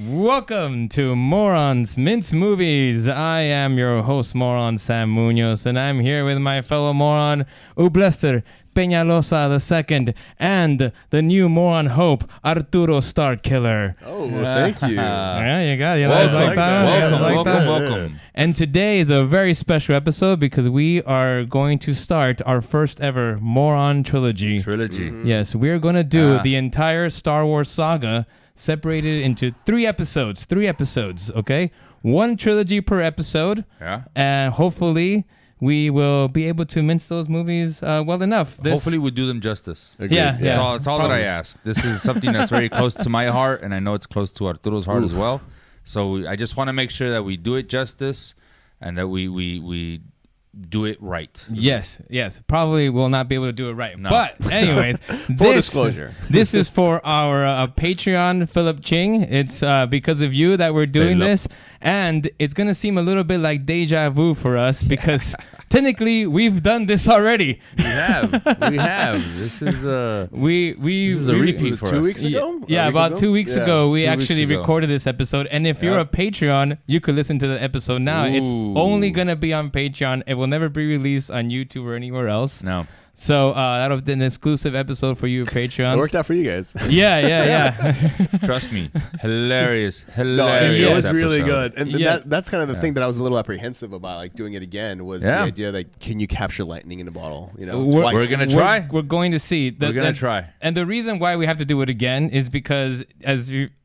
Welcome to Morons Mince Movies. I am your host, Moron Sam Munoz, and I'm here with my fellow moron, Ublester Peñalosa II, and the new moron hope, Arturo Starkiller. Oh, thank you. Yeah, you got it. You guys like that? Welcome. And today is a very special episode because we are going to start our first ever Moron Trilogy. Mm-hmm. Yes, we're going to do the entire Star Wars Saga separated into three episodes, okay? One trilogy per episode. Yeah. And hopefully we will be able to mince those movies well enough. Hopefully we do them justice. Yeah. It's all that I ask. This is something that's very close to my heart, and I know it's close to Arturo's heart as well. So I just want to make sure that we do it justice and that we do it right. Yes. Probably will not be able to do it right. No. But anyways, Full disclosure. This is for our Patreon, Philip Ching. It's because of you that we're doing this. And it's going to seem a little bit like deja vu for us because technically we've done this already. We have. This is a repeat for us. 2 weeks ago? Yeah, about 2 weeks ago, we actually recorded this episode. And if you're a Patreon, you could listen to the episode now. It's only going to be on Patreon. It will never be released on YouTube or anywhere else. No. So that'll be an exclusive episode for you Patreons. It worked out for you guys. Yeah. Trust me. Hilarious. No, it was really episode. good. And that's kind of the thing that I was a little apprehensive about, like doing it again, was the idea that can you capture lightning in a bottle? You know, we're going to try. We're going to see. We're going to try. And the reason why we have to do it again is because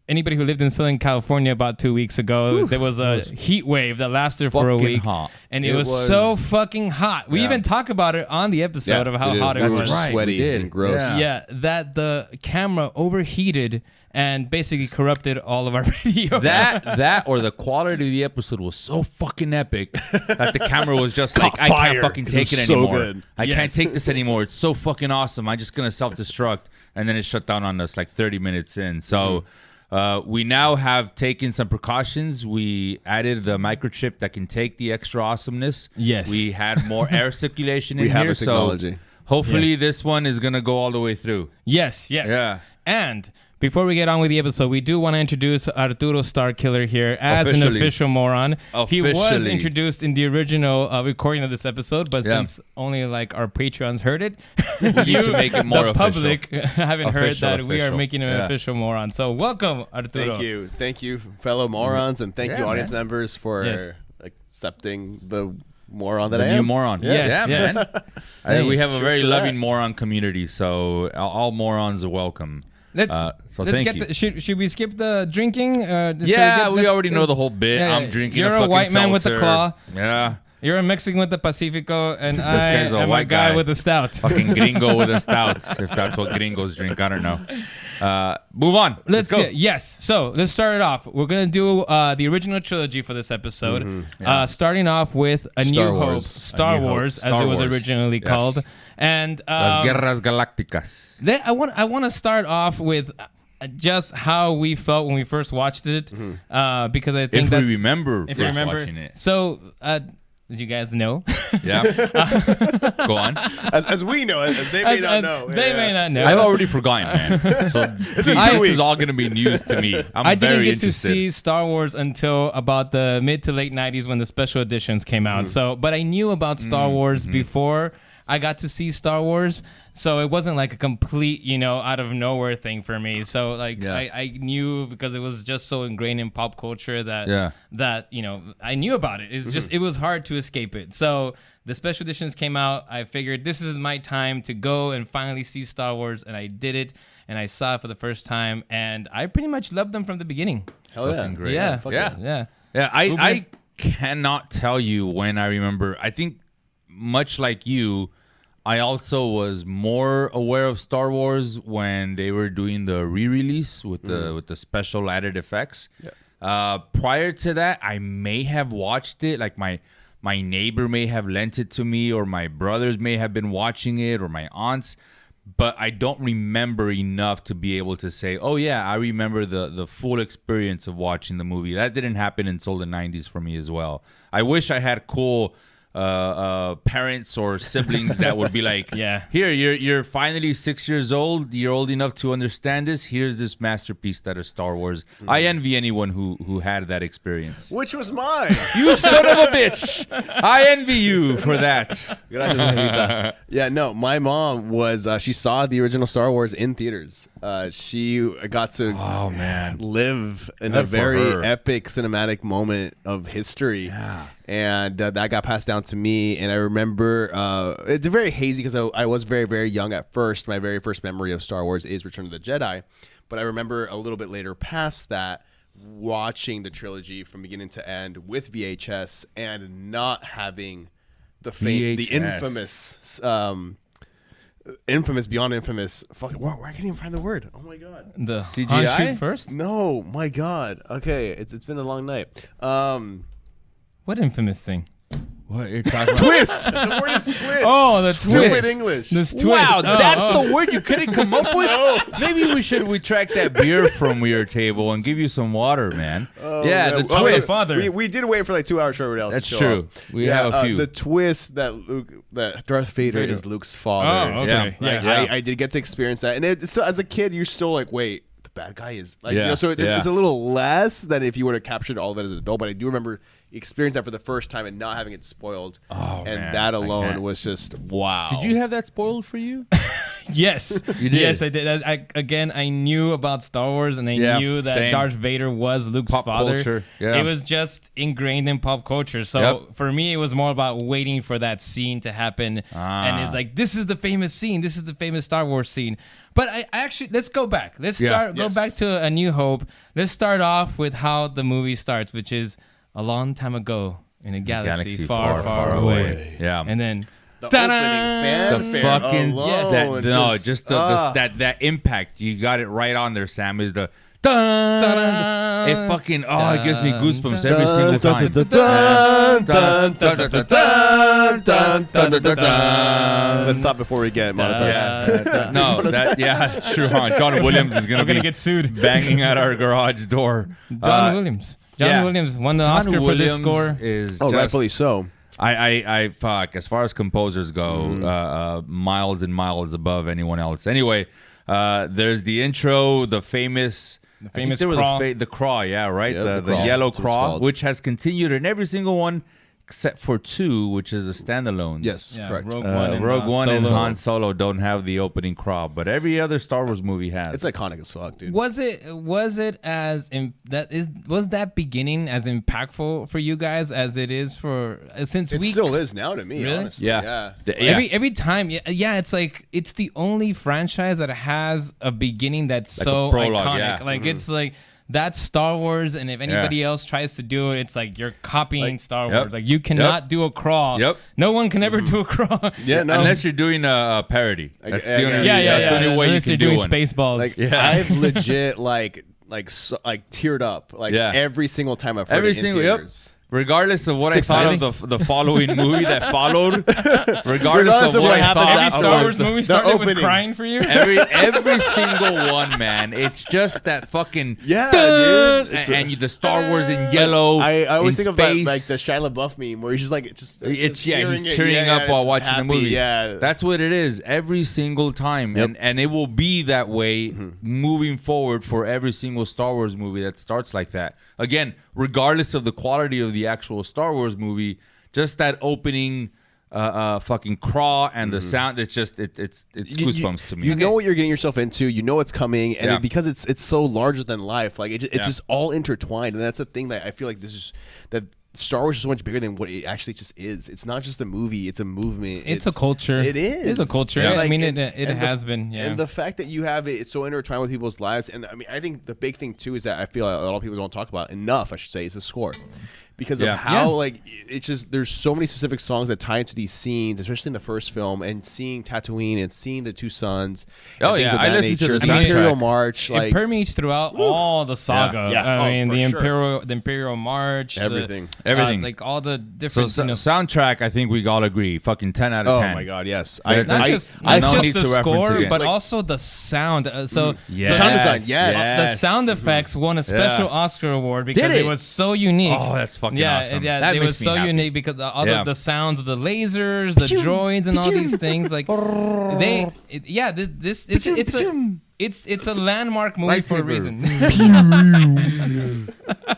anybody who lived in Southern California about 2 weeks ago, there was a heat wave that lasted for a week. Hot. And it was so fucking hot. We even talk about it on the episode of how hot it was. Sweaty and gross. Yeah, that the camera overheated and basically corrupted all of our video. That or the quality of the episode was so fucking epic that the camera was just like, I can't fucking take it anymore. Good. I can't take this anymore. It's so fucking awesome. I'm just going to self-destruct. And then it shut down on us like 30 minutes in. So we now have taken some precautions. We added the microchip that can take the extra awesomeness. Yes. We had more air circulation in We here. have the technology. So hopefully this one is going to go all the way through. Yes. Yeah. And before we get on with the episode, we do want to introduce Arturo Starkiller here as an official moron. He was introduced in the original recording of this episode, but since only like our Patreons heard it, we need to make it more the official. public haven't heard that we are making an official moron. So welcome, Arturo. Thank you, fellow morons, and thank you, audience members, for accepting the moron that I am. New moron. Yes. Man. We have a very loving that. moron community, so all morons are welcome. Should we skip the drinking? We already know the whole bit. Yeah, I'm drinking You're a fucking white man with a claw. Yeah. You're a Mexican with the Pacifico, and I guy's a am a white guy guy. with a stout. Fucking gringo with a stout, if that's what gringos drink. I don't know. Move on. Let's go. So let's start it off. We're going to do the original trilogy for this episode. Starting off with A New Hope, Star Wars, as it was originally called. And Las Guerras Galácticas. I want to start off with just how we felt when we first watched it, because I think if we remember watching it. So, did you guys know? Yeah. Go on. As we know, as they may not know. They may not know. I've already forgotten, man. So this is all going to be news to me. I didn't get to see Star Wars until about the mid to late 90s when the special editions came out. So, but I knew about Star Wars before I got to see Star Wars, so it wasn't like a complete, out of nowhere thing for me. So like I knew because it was just so ingrained in pop culture that I knew about it. It's just it was hard to escape it. So the special editions came out. I figured this is my time to go and finally see Star Wars, and I did it. And I saw it for the first time, and I pretty much loved them from the beginning. Hell yeah. Great. Yeah. I cannot tell you when I remember. I think much like you, I also was more aware of Star Wars when they were doing the re-release with the special added effects. Prior to that, I may have watched it. Like my neighbor may have lent it to me, or my brothers may have been watching it, or my aunts. But I don't remember enough to be able to say, oh yeah, I remember the full experience of watching the movie. That didn't happen until the 90s for me as well. I wish I had cool parents or siblings that would be like, Yeah. here, you're finally 6 years old. You're old enough to understand this. Here's this masterpiece that is Star Wars. I envy anyone who had that experience. Which was mine. You son of a bitch! I envy you for that. Yeah, no, my mom was, she saw the original Star Wars in theaters. She got to live in a very epic cinematic moment of history. Yeah. And that got passed down to me. And I remember, it's very hazy because I was very, very young at first. My very first memory of Star Wars is Return of the Jedi. But I remember a little bit later past that, watching the trilogy from beginning to end with VHS and not having the infamous, beyond infamous. Fuck, where I can't even find the word. Oh my god. The CGI? Han shoot first. No, my god. Okay, it's been a long night. What infamous thing? What you're talking about? Twist. The word is twist. Oh, the stupid twist. English. This twist. Wow, that's the word you couldn't come up with? Maybe we should retract that beer from your table and give you some water, man. The twist. Father. We did wait for like 2 hours for everybody else. That's to show true. Up. We have a few. The twist that Darth Vader is Luke's father. Oh, okay. Yeah. I did get to experience that, and as a kid, you're still like, wait, the bad guy is like, so it's a little less than if you were to capture all of it as an adult. But I do remember experiencing that for the first time and not having it spoiled. That alone was just wow. Did you have that spoiled for you? Yes. You did? Yes, I did. I knew about Star Wars, and I knew that same. Darth Vader was Luke's Pop father. culture. Yeah. It was just ingrained in pop culture. So for me, it was more about waiting for that scene to happen. And it's like, this is the famous scene. This is the famous Star Wars scene. But I actually, let's go back. Let's go back to A New Hope. Let's start off with how the movie starts, which is a long time ago in a galaxy far, far away. Yeah. And then The ta-da! opening The fanfare fucking alone, that impact. You got it right on there, Sam. Is the dun, dun, it fucking it gives me goosebumps every single time. Let's stop before we get monetized. That's true. John Williams is gonna get sued, banging at our garage door. John Williams won the Oscar for this score. Rightfully so. I fuck. As far as composers go, miles and miles above anyone else. Anyway, there's the intro, the famous craw. The craw, right? Yeah, the yellow craw, which has continued in every single one except for 2, which is the standalones. Yes, correct. Rogue One and Han Solo don't have the opening craw, but every other Star Wars movie has. It's iconic as fuck, dude. Was it was that beginning as impactful for you guys as it is for since it still is now to me, Really? honestly. Yeah. Every time, it's like it's the only franchise that has a beginning that's Like so a prologue, iconic. Like it's like that's Star Wars, and if anybody else tries to do it, it's like you're copying Star Wars. Like you cannot do a crawl. No one can ever do a crawl. Unless you're doing a parody. That's the only That's the only way Unless you you're can do doing one. Spaceballs. Like I've legit like teared up every single time I've heard it in theaters. Regardless of what Six I thought items. of the following movie that followed, regardless of what I thought, every Star Wars movie started with crying for you. Every single one, man. It's just that fucking dude. And the Star Wars in yellow. I always in think space. of like the Shia LaBeouf meme where he's just like He's tearing up while watching the movie. Yeah, that's what it is every single time, and it will be that way moving forward for every single Star Wars movie that starts like that. Again, regardless of the quality of the actual Star Wars movie, just that opening fucking craw and the sound, it's just it's goosebumps to me. You know what you're getting yourself into, you know what's coming, and because it's so larger than life, like it's just all intertwined, and that's the thing that I feel like that Star Wars is so much bigger than what it actually just is. It's not just a movie; it's a movement. It's a culture. It is. It's a culture. Yeah. I mean, it has been. Yeah. And the fact that you have it's so intertwined with people's lives, and I mean, I think the big thing too is that I feel like a lot of people don't talk about enough. I should say is the score. Because of how it's just there's so many specific songs that tie into these scenes, especially in the first film, and seeing Tatooine and seeing the two suns. I listened to the Imperial March. It permeates throughout all the saga. I mean, the Imperial March, everything, like all the different. Soundtrack, I think we all agree, fucking 10 out of 10. Oh my god, yes. Not just the score, but also the sound. Sound design, the sound effects won a special Oscar award because it was so unique. Oh, that's fucking fucking awesome. Yeah, That it makes was me so happy. unique because all Yeah. the sounds of the lasers, the droids, and all these things. Like it's a landmark movie for a Lightsaber. reason.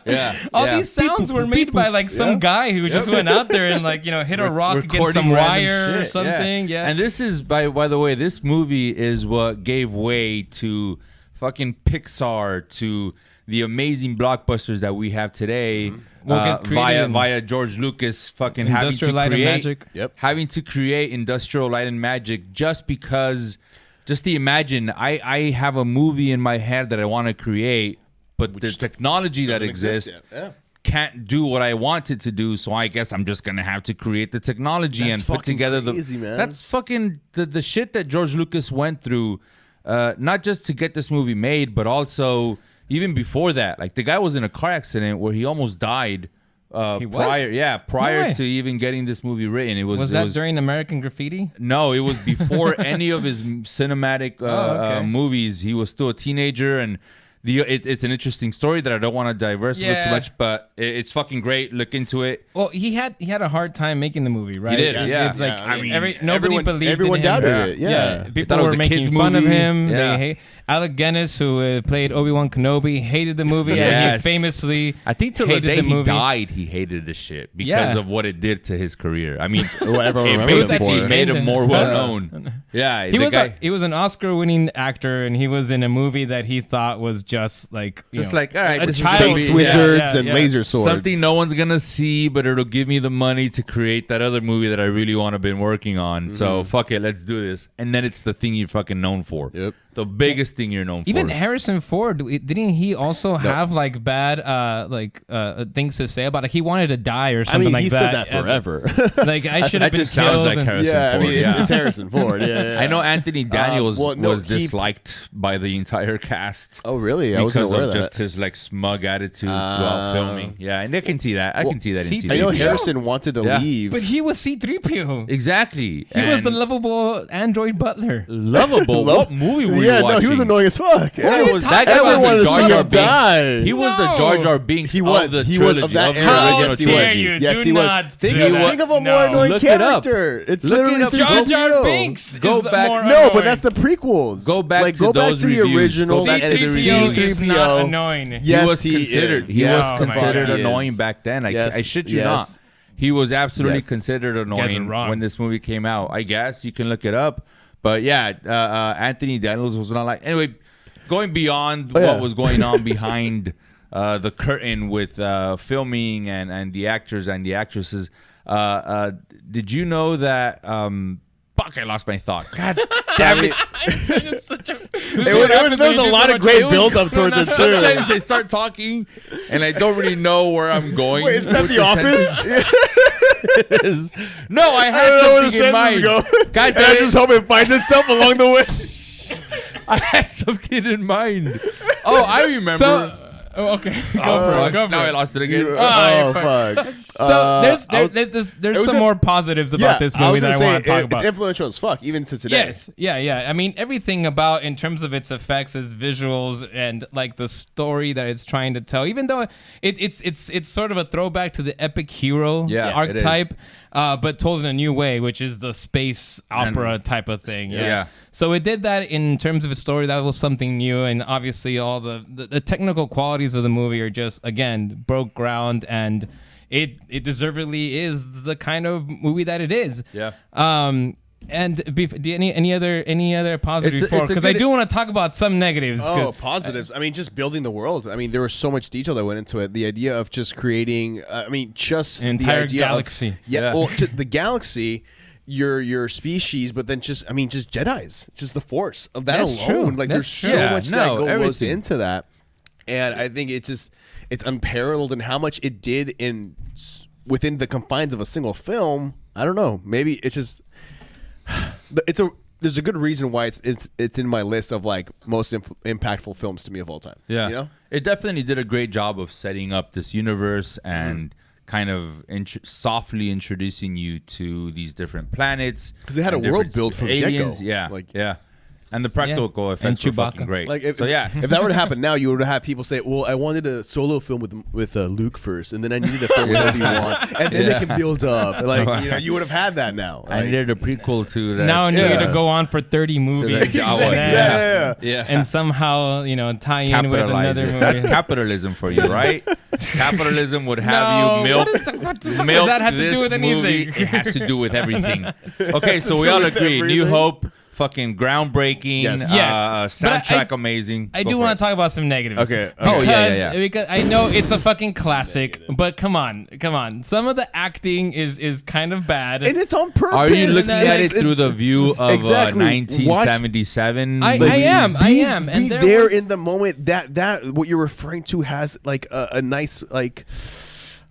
Yeah. All yeah. these sounds were made by like some guy who just went out there and like hit a rock against Recording some random wire or shit, something. Yeah. And this is by the way, this movie is what gave way to fucking Pixar, to the amazing blockbusters that we have today. What gets created via George Lucas fucking Industrial Light and Magic. having to create Industrial Light and Magic just because. Just to imagine, I have a movie in my head that I want to create, but the technology that exists can't do what I want it to do. So I guess I'm just gonna have to create the technology and put together crazy, man. That's fucking the shit that George Lucas went through, not just to get this movie made, but also even before that. Like the guy was in a car accident where he almost died. He was? Prior to even getting this movie written. It was during American Graffiti? No, it was before any of his cinematic movies. He was still a teenager, and it's an interesting story that I don't want to diverse a little too much, but it's fucking great. Look into it. Well, he had a hard time making the movie, right? He did, yeah. It's like I mean, nobody believed everyone in him. doubted it. Yeah. People thought it was were a making kid's fun of movie. him. Yeah. Alec Guinness, who played Obi-Wan Kenobi, hated the movie. Yes. And he famously I think till the hated day the he movie. died, he hated the shit because of what it did to his career. I mean, Whatever. it basically made him more well known. Yeah, He was an Oscar-winning actor, and he was in a movie that he thought was just like all right, a this is child gonna Space be- wizards yeah, and yeah. laser swords. something no one's gonna see, but it'll give me the money to create that other movie that I really want to been working on. So fuck it, let's do this. And then it's the thing you're fucking known for. Yep. The biggest thing you're known Even for. Harrison Ford, didn't he also have like bad things to say about it? He wanted to die or I something mean, like he that. said that forever. Like I should have That been just sounds killed. like Harrison yeah, I Ford. mean, it's Harrison Ford. Yeah. I know Anthony Daniels was he- disliked by the entire cast. Oh, really? I wasn't Because aware of of that. just his like smug attitude throughout filming. Yeah, and I can see that. I can see that in see, TV. I know Yeah. Harrison wanted to Yeah. leave. But he was C-3PO. Exactly. He was the And lovable android butler. lovable. What movie were you yeah, watching? no, he was annoying as fuck. That you was talking that guy about? was the Everyone Jar wanted to see Jar him Binks. die. He was the No. Jar Jar Binks He was. of the He trilogy. was of that of the era. How original dare trilogy. you? Yes, Do he was. not Think do of, that. think of a No. more annoying Look it up. character. It's Look literally it up. the Jar Go- Jar studio. Binks Go is back- more No, annoying. but that's the prequels. Go back like, to go back those to the reviews. original. Go back to the C-3PO reviews. is not annoying. Yes, he was considered. is. He Yes, was oh my considered God. annoying back then. Yes, I shit you yes. not. He was absolutely Yes. considered guys are annoying wrong. when this movie came out. I guess you can look it up. But yeah, Anthony Daniels was not like. Anyway, going beyond what was going on behind the curtain with filming and the actors and the actresses, did you know that? Fuck! I lost my thought. God damn it! There was a lot of great build up towards it too. Sometimes I start talking and I don't really know where I'm going. Wait, isn't that with The Office? sentence. No, I I had don't know where the something in mind. sentence go. God And I damn just it. hope it finds itself along the way. I had something in mind. Oh, I remember. So, okay, go for it. Now I lost it again. Oh, fuck. So there's was some a- more positives about this I movie was that gonna I say want to talk about. It's influential as fuck, even to today. Yes, yeah. I mean, everything about in terms of its effects, its visuals, and like the story that it's trying to tell. Even though it's sort of a throwback to the epic hero Yeah, it archetype, but told in a new way, which is the space opera type of thing. Yeah. So it did that in terms of its story. That was something new, and obviously all the technical qualities of the movie are just again broke ground, and it deservedly is the kind of movie that it is. Yeah. And any other positives It's a before? Because I good- do want to talk about some negatives. Oh, positives. I mean, just building the world. I mean, there was so much detail that went into it. The idea of just creating, just An entire the idea galaxy. Of, Yeah. well, to the galaxy, your species, but then just Jedis, just the Force of that That's alone. true. Like, That's there's true. so Yeah, much no, that goes everything. into that, and I think it's unparalleled in how much it did within the confines of a single film. I don't know. Maybe it's just. There's a good reason why it's in my list of like most impactful films to me of all time. Yeah. You know? It definitely did a great job of setting up this universe and kind of softly introducing you to these different planets. 'Cause they had and a world different built from the aliens. get-go. Yeah. Like- yeah. And the practical effects were fucking great. Like if, so yeah, if that were to happen now, you would have people say, "Well, I wanted a solo film with Luke first, and then I needed a film with Obi-Wan, and then they can build up." Like you would have had that now. I needed a prequel to that. Now I need to go on for 30 movies. Yeah. And somehow tie in with another movie. That's capitalism for you, right? Capitalism would have you milk. What does that have to do with anything? It has to do with everything. Okay, so we all agree. New Hope. Fucking groundbreaking, Yes. Soundtrack amazing. I do want to talk about some negatives. Okay. Oh, yeah. Because I know it's a fucking classic, but come on. Some of the acting is kind of bad. And it's on purpose. Are you looking at it through the view of 1977? I am. And there in the moment that what you're referring to has like a nice like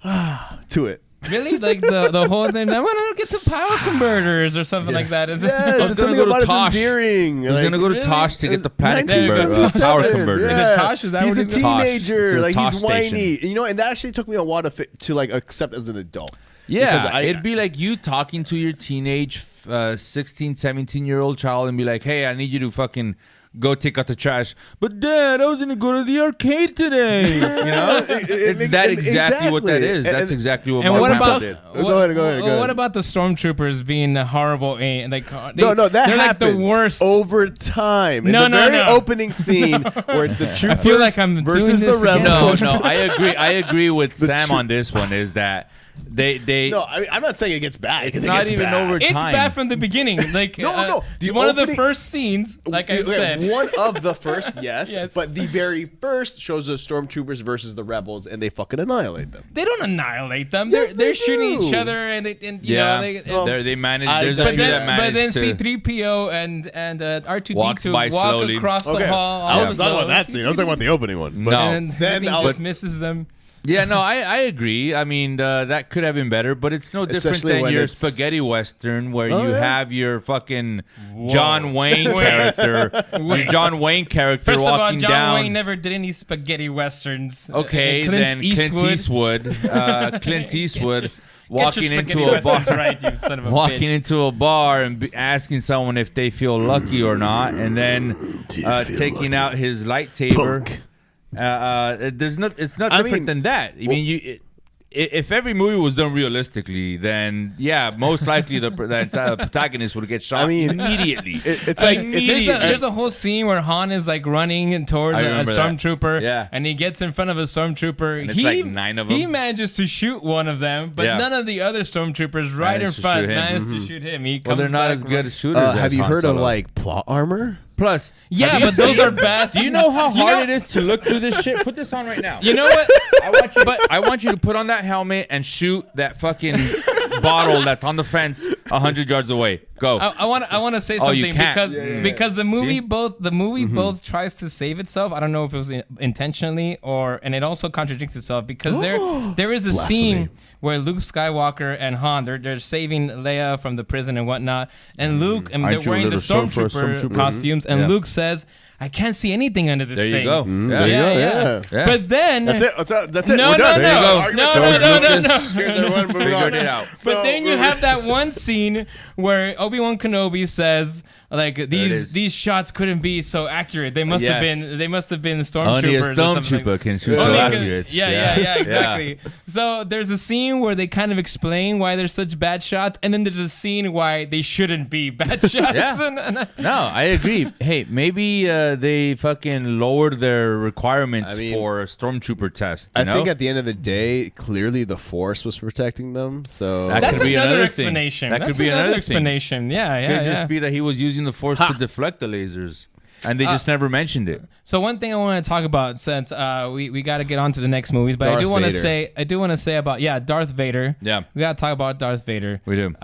to it. Really? Like the whole thing. I want to get some power converters or something like that. Yes, something about it's endearing. He's gonna go to Tosh to get the power converter. Is it Tosh? Is that he's what a teenager. Like he's whiny. And that actually took me a while to like accept as an adult. Yeah, it'd be like you talking to your teenage 16, 17-year-old child and be like, "Hey, I need you to fucking go take out the trash." But Dad, I was gonna go to the arcade today. It's that exactly what that is. That's exactly what. And what about did. Go ahead. What about the stormtroopers being horrible? That they're happens like the worst over time. In the very opening scene where it's the troopers I feel like I'm versus doing the this again. rebels. No, I agree with Sam on this one. Is that they No, I'm not saying it gets bad. It's not even over time. It's bad from the beginning. Like no. One of the first scenes, like I said, one of the first, yes, but the very first shows the stormtroopers versus the rebels, and they fucking annihilate them. They don't annihilate them. Yes, they're shooting each other, and you know, they manage. There's but a few that manage. But then to C-3PO and R2D2 walk slowly. across the hall. I wasn't talking about that scene. I was talking about the opening one. No. And then just misses them. Yeah, no, I agree. I mean, that could have been better, but it's no different Especially than your spaghetti western where you have your fucking John Wayne character. Your John Wayne character First walking of all, John down. Wayne never did any spaghetti westerns. Okay, Clint Eastwood walking into a bar, right, you son of a walking bitch. into a bar and asking someone if they feel lucky or not, and then taking out his lightsaber. Punk. It's not different than that. I mean, if every movie was done realistically, then most likely the protagonist would get shot immediately. There's a whole scene where Han is like running towards a stormtrooper, and he gets in front of a stormtrooper. And it's like 9 of them. He manages to shoot one of them, but none of the other stormtroopers right in front managed to shoot him. They're not as good as shooters. Have you heard of like plot armor? Plus, but those are bad. Do you know how hard it is to look through this shit? Put this on right now. You know what? I want you to put on that helmet and shoot that fucking bottle that's on the fence 100 yards away. Go. I want to say something because the movie both tries to save itself. I don't know if it was intentionally and it also contradicts itself because there is a scene where Luke Skywalker and Han they're saving Leia from the prison and whatnot, and Luke and they're wearing the stormtrooper costumes, and Luke says, "I can't see anything under this thing." There you go. Yeah. But then that's it. That's it. No, We're done. No. Cheers, everyone. Figured it out. But then you have that one scene where Obi-Wan Kenobi says, like, these shots couldn't be so accurate. They must have been stormtroopers. Only a or something stormtrooper can shoot so accurate. Yeah, exactly. So there's a scene where they kind of explain why there's such bad shots, and then there's a scene why they shouldn't be bad shots. No, I agree. Hey, maybe they fucking lowered their requirements for a stormtrooper test. I think at the end of the day, clearly the Force was protecting them. So that's could be another thing. explanation. That could be another explanation. Yeah. Could just be that he was using the Force to deflect the lasers, and they just never mentioned it. So one thing I want to talk about, since we got to get on to the next movies, but I do want to say about Darth Vader. Yeah, we got to talk about Darth Vader. We do.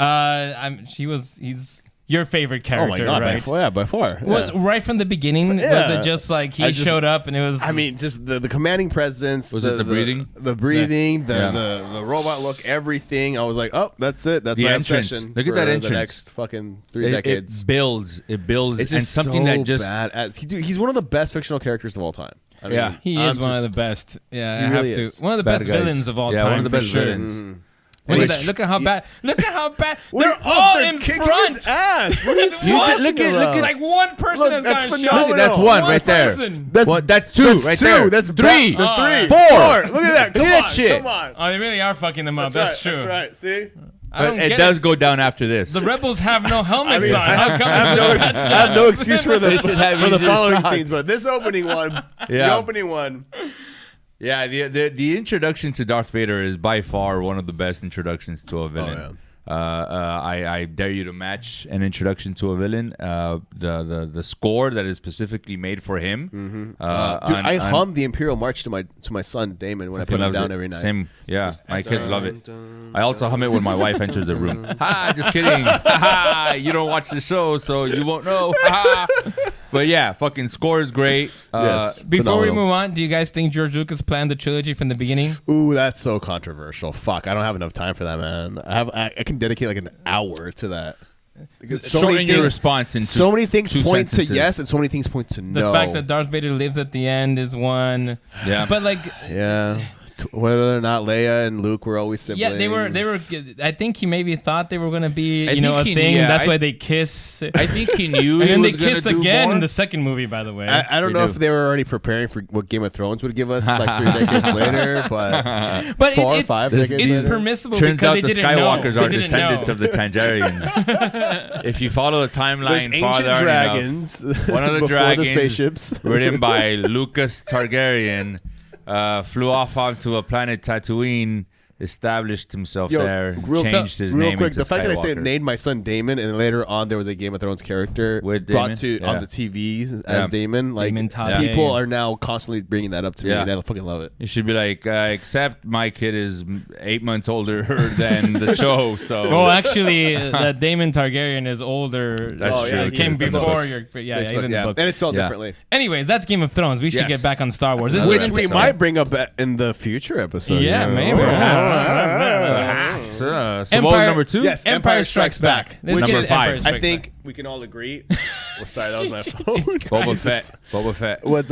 He's your favorite character, right? By far. Right from the beginning, was it just like he showed up and it was... I mean, just the commanding presence. Was it the breathing? The breathing, the robot look, everything. I was like, oh, that's it. That's my obsession. Look at that entrance. The next fucking 3 decades. It builds. It's and something so that just... badass. He's one of the best fictional characters of all time. I mean, he is one of the best. Yeah, he really is. One of the best villains of all time. One of the best sure. villains. Look at that. Look at how bad. Look at how bad. They're They're all in front. His ass. What are you talking look at- about? Like one person Look, has that's gotten phenomenal. shot. That's one right there. person. That's two right there. That's three. That's three. Four. Look at that. Come Look at that on. shit. Come on. Oh, they really are fucking them up. That's true. That's right. See? I don't But it get does go down after this. The rebels have no helmets on. I How come I have no excuse for the They should have for the easier following shots. scenes, but this opening one, the Yeah. opening one. Yeah, the introduction to Darth Vader is by far one of the best introductions to a villain. I dare you to match an introduction to a villain. The score that is specifically made for him. Dude, I hum the Imperial March to my son Damon when I put him down every night. Same, yeah. My kids love it. I also hum it when my wife enters the room. Ha! Just kidding. Ha! You don't watch the show, so you won't know. Ha! But yeah, fucking score is great. Yes. Before we Phenomenal. move on, do you guys think George Lucas planned the trilogy from the beginning? Ooh, that's so controversial. Fuck, I don't have enough time for that, man. I can dedicate like an hour to that. So Shorten your response into so many things two point sentences. to yes, and so many things point to The no. fact that Darth Vader lives at the end is one. Yeah. But like, yeah, whether or not Leia and Luke were always siblings. yeah, they were. I think he maybe thought they were gonna be, I a think he- thing. yeah, That's I- why they kiss. I think he knew And he then they was gonna kiss do again more. in the second movie, by the way. I don't They know do. if they were already preparing for what Game of Thrones would give us like 3 decades later, but But 4 or it's 5 This- decades it's later. permissible Turns because out they the didn't know. Skywalkers They are didn't descendants know. of the Targaryens. If you follow the There's timeline ancient farther enough, dragons. one of the before dragons the spaceships. written by Lucas Targaryen flew off onto a planet Tatooine, established himself there, changed his real name quick, into the fact that I Skywalker. named my son Damon, and later on there was a Game of Thrones character With brought Damon? to on Yeah. the TV as Yeah. Damon. Like Damon Targaryen. people are now constantly bringing that up to me, Yeah. and I fucking love it. You should be like, except my kid is 8 months older than the show, so Well, actually, that Daemon Targaryen is older. That's true. It came he is. before Books. your. Yeah, even the book. and it's spelled Yeah. differently, Anyways, that's Game of Thrones. We should Yes. get back on Star Wars. That's Let's another get which into we some- might bring up in the future episode. Yeah, maybe. So what was Empire- number 2? Yes, Empire Strikes Back. Let's Which get Number is, to Empire 5. Strikes I think we can all agree. Well, sorry, that was my phone. Boba Jesus. Fett. Boba Fett. Was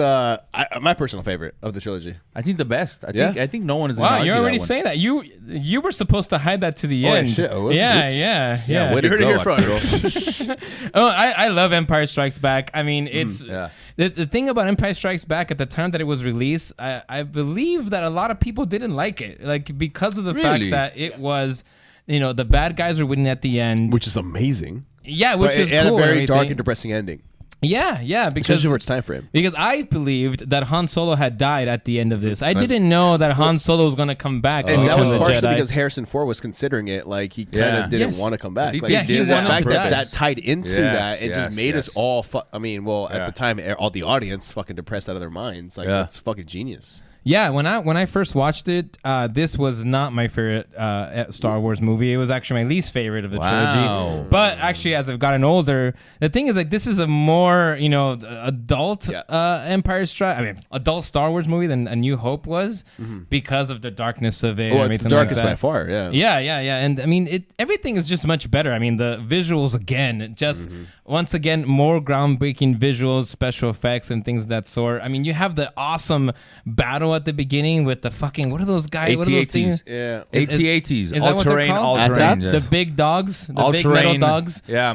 my personal favorite of the trilogy. I think the best. I Yeah? think no one is. Wow, gonna you're argue already that one. saying that. You were supposed to hide that to the Oh, end. shit, I was? Yeah, Oops. yeah. way to You heard it go, here Arturo. first. Oh, I love Empire Strikes Back. I mean, it's yeah. the thing about Empire Strikes Back at the time that it was released. I believe that a lot of people didn't like it, like because of the fact Really? that it was, the bad guys were winning at the end. Which is amazing. Yeah, which But is it had cool. a and very dark everything. and depressing ending, Yeah, because especially for its time frame. Because I believed that Han Solo had died at the end of this. I didn't know that Han Solo was going to come back. And that was become a partially Jedi. because Harrison Ford was considering it. Like he kind Yeah. of didn't Yes. want to come back. He Like, did he the wanted fact to that die. that tied into Yes, that, it just yes, made yes. us all. At Yeah. the time, all the audience fucking depressed out of their minds. Like Yeah. that's fucking genius. Yeah, when I first watched it, this was not my favorite Star Wars movie. It was actually my least favorite of the Wow. trilogy. But actually, as I've gotten older, the thing is like this is a more adult adult Star Wars movie than A New Hope was because of the darkness of it. Oh, and it's the everything like darkest that. by far. Yeah. Yeah, and I mean, everything is just much better. I mean, the visuals again, just once again, more groundbreaking visuals, special effects, and things of that sort. I mean, you have the awesome battle at the beginning with the fucking what are those guys? What are those things? Yeah. Is AT-ATs, that what they're all-terrain, called? all-terrain. AT-ATs? The big dogs, the big metal All-terrain dogs. Yeah,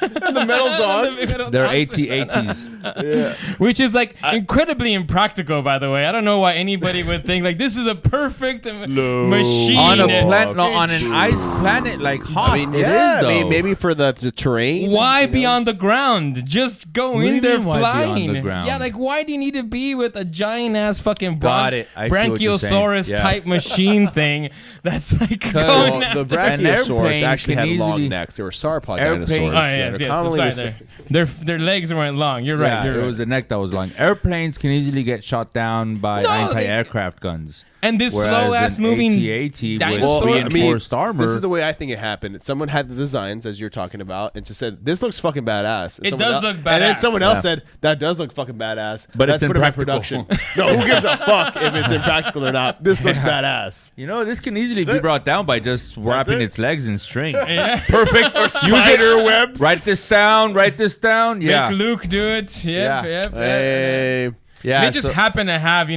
The metal dogs. The metal they're dogs. AT-ATs. Which is like incredibly impractical, by the way. I don't know why anybody would think like this is a perfect machine. On a Oh, planet, no, on an ice planet like Hoth. I mean, it yeah. is, though. I mean, maybe for the terrain. Why be on the ground? Just go What do in you there mean, why be on flying. the ground? Yeah, like why do you need to be with a giant ass fucking Got it. I see what you're saying. Brachiosaurus Yeah. type machine thing that's like going Well, after- the An Brachiosaurus airplane actually can had long easily- necks. They were sauropod Airplane- dinosaurs. Oh, Yeah, yes, they're yes. I'm commonly sorry, mistaken. their legs weren't long. You're right. Yeah, You're it right. was the neck that was long. Airplanes can easily get shot down by No, anti-aircraft guns. And this Whereas slow ass an moving AT-AT dinosaur- with Well, reinforced armor. This is the way I think it happened. Someone had the designs, as you're talking about, and just said, "This looks fucking badass." And It someone does look And then badass. someone else Yeah. said, "That does look fucking badass." But Let's it's put it in impractical. production. No, who gives a fuck if it's impractical or not? This looks badass. You know, this can easily be it. brought down by just wrapping it. its legs in string. Yeah. Perfect. Spider webs. Write this down. Write this down. Yeah. Make Luke do it. Yep, Yeah. yep. Hey. Yeah, They just happen to have,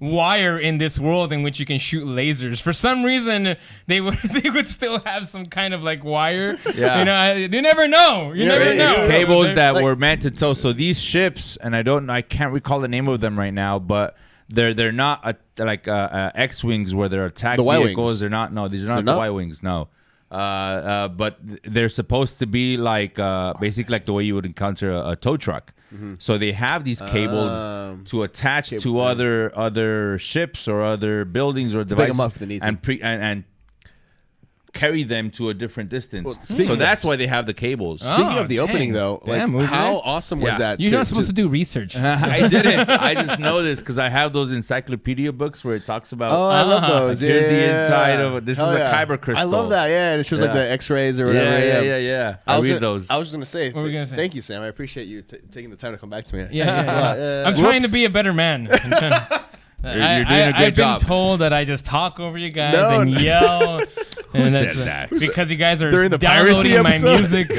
wire in this world in which you can shoot lasers. For some reason, they would still have some kind of like wire. Yeah. You never know. You never know. It's cables that were meant to tow. So these ships, and I can't recall the name of them right now, but they're not X-wings where they're attack vehicles. Wings. They're not. No, these are not the Y-wings. No. But they're supposed to be like basically like the way you would encounter a tow truck. Mm-hmm. So they have these cables to attach to other ships or other buildings or devices and carry them to a different distance. Well, so that's why they have the cables. Speaking of the opening, though, how awesome was that? You're not supposed to do research. I didn't. I just know this because I have those encyclopedia books where it talks about. Oh, I love those. Here's the inside of this. Is a kyber crystal. I love that. Yeah, and it shows like the X-rays or whatever. Yeah. I read those. I was just gonna say. What were we gonna say? Thank you, Sam. I appreciate you taking the time to come back to me. Yeah. I'm trying to be a better man. You're doing a good I've job. been told that I just talk over you guys and yell. Who said that? Because you guys are During the piracy downloading my episode? music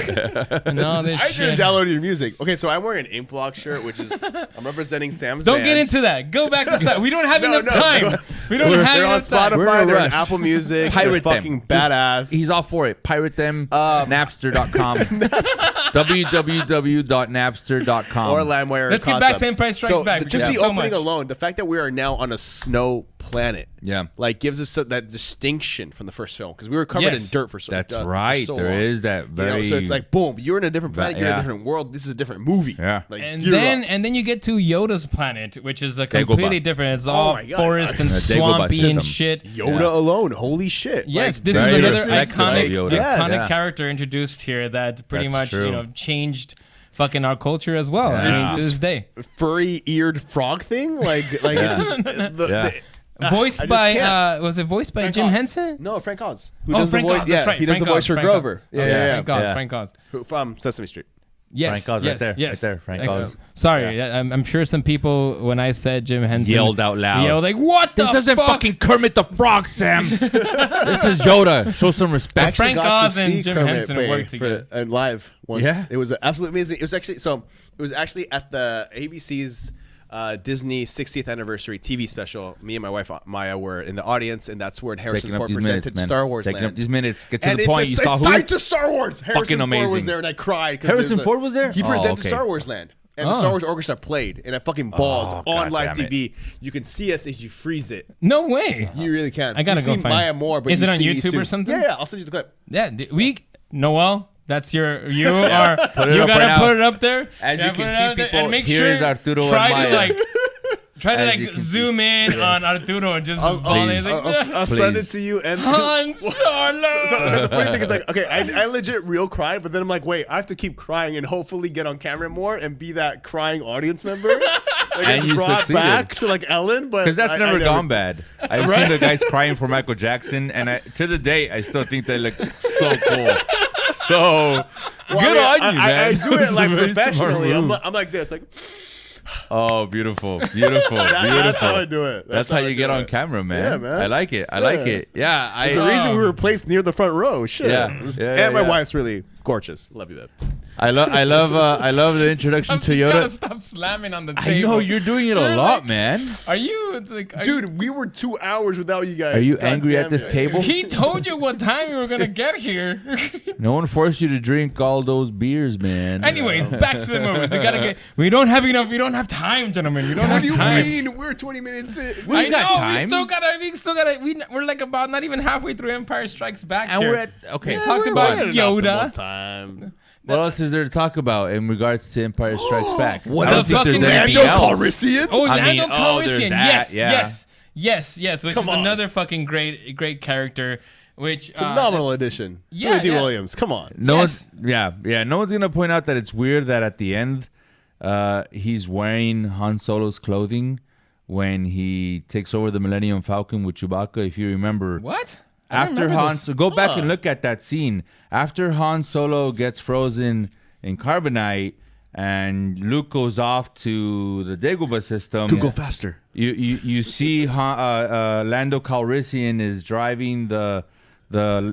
and all this I shit. didn't download your music. Okay, so I'm wearing an Ink Block shirt, which is I'm representing Sam's Don't band. get into that. Go back to stuff. We don't have enough time. We don't have They're on enough time. Spotify. They're on Apple Music. Pirate they're fucking them. badass. He's all for it. Pirate them. Napster.com. www.napster.com. or LimeWire. Let's get back to Empire Strikes so Back. Just because the so opening much. alone, the fact that we are now on a snow planet, Yeah. like gives us that distinction from the first film because we were covered in dirt for so. That's for right. so There long. is that very. So it's like boom, you're in a different planet, you're in Yeah. a different world. This is a different movie. Yeah. Like, And gear then up. you get to Yoda's planet, which is a Dagobah. completely different. It's all my God. forest and Dagobah swampy and system. shit. Yoda alone, holy shit! Yes, Like, this is very another respectful of iconic, Yoda. Yes. character introduced here that pretty That's much true. changed fucking our culture as well. I mean, to this day. furry-eared frog thing. Like it's just Voiced by was it voiced by Frank Jim Oz. Henson? No, Frank Oz. Frank Oz. That's right. He does Frank the voice Oz, for Frank Grover. Oz. Yeah. Frank Oz. From Sesame Street. Yes, Frank Oz, right there, yes. right there, Frank Excellent. Oz. Sorry, I'm sure some people when I said Jim Henson Yelled out loud. Yelled like, "What the This isn't fuck?" fucking Kermit the Frog, Sam. This is Yoda. Show some I respect. actually Frank got Oz to and see Jim Kermit Henson play worked together. live once. Yeah? It was absolutely amazing. It was actually at the ABC's Disney 60th anniversary TV special. Me and my wife Maya were in the audience, and that's where Harrison Taking up Ford these presented minutes, man. Star Wars Taking Land. up these minutes. Get to And the point. You saw it's who? tied to Star Wars. Harrison Ford was amazing. there, and I cried. 'cause Harrison there's a- Ford was there? He Oh, presented okay. Star Wars Land. And the Star Wars Orchestra played, and I fucking bawled on God live damn it. TV. You can see us as you freeze it. No way. You really can. I gotta you go see find Maya it. more, but Is you it on see me YouTube too. or something? Yeah, I'll send you the clip. Yeah, Noel. That's you Put it gotta up right now. put it up there. As you put can it see, up there, people, and make here is sure Arturo try and to Maya. try to As you can see. zoom in on Arturo and just I'll please. send it to you. And Han Solo. So the funny thing is, like, okay, I legit real cried, but then I'm like, wait, I have to keep crying and hopefully get on camera more and be that crying audience member. Like, And it's you brought succeeded. back to like Ellen, but Because that's I never never gone bad. I've seen the guys crying for Michael Jackson, and to the day, I still think they look so cool. So good on you, man. I do it like It's a very smart professionally. move. I'm like this, like Oh, beautiful, beautiful, that's how I do it. That's how I you do get on it. camera, man. Yeah, man. I like it. I like it. Yeah, There's a reason we were placed near the front row. Shit. Yeah. And Yeah, my yeah. wife's really gorgeous. Love you, babe. I love the introduction to You gotta Yoda. stop slamming on the I table. know you're doing it a You're lot, like- man. Are you like? Dude, we were 2 hours without you guys. Are you God angry at damn this it. table? He told you what time you were gonna get here. No one forced you to drink all those beers, man. Anyways, back to the movies. We don't have enough. We don't have time, gentlemen. We don't What have do you time. mean? We're 20 minutes in. We got time. We still gotta. We're like about not even halfway through Empire Strikes Back. And here. we're at okay. talked about Yoda. Time. What else is there to talk about in regards to Empire Strikes Back? What I don't else? think there's Fucking anything Lando else. Calrissian? Oh, I Lando mean, oh, there's Calrissian. that, Yes, yeah. yes. Which Come is on. another fucking great character. Which Phenomenal addition. yeah, Billy D. yeah. Williams. Come on. No Yes. one's, yeah. No one's gonna point out that it's weird that at the end, he's wearing Han Solo's clothing when he takes over the Millennium Falcon with Chewbacca. If you remember, what? I don't after remember Han, this. so go back and look at that scene. After Han Solo gets frozen in carbonite and Luke goes off to the Dagobah system, Could go faster. you see Lando Calrissian is driving the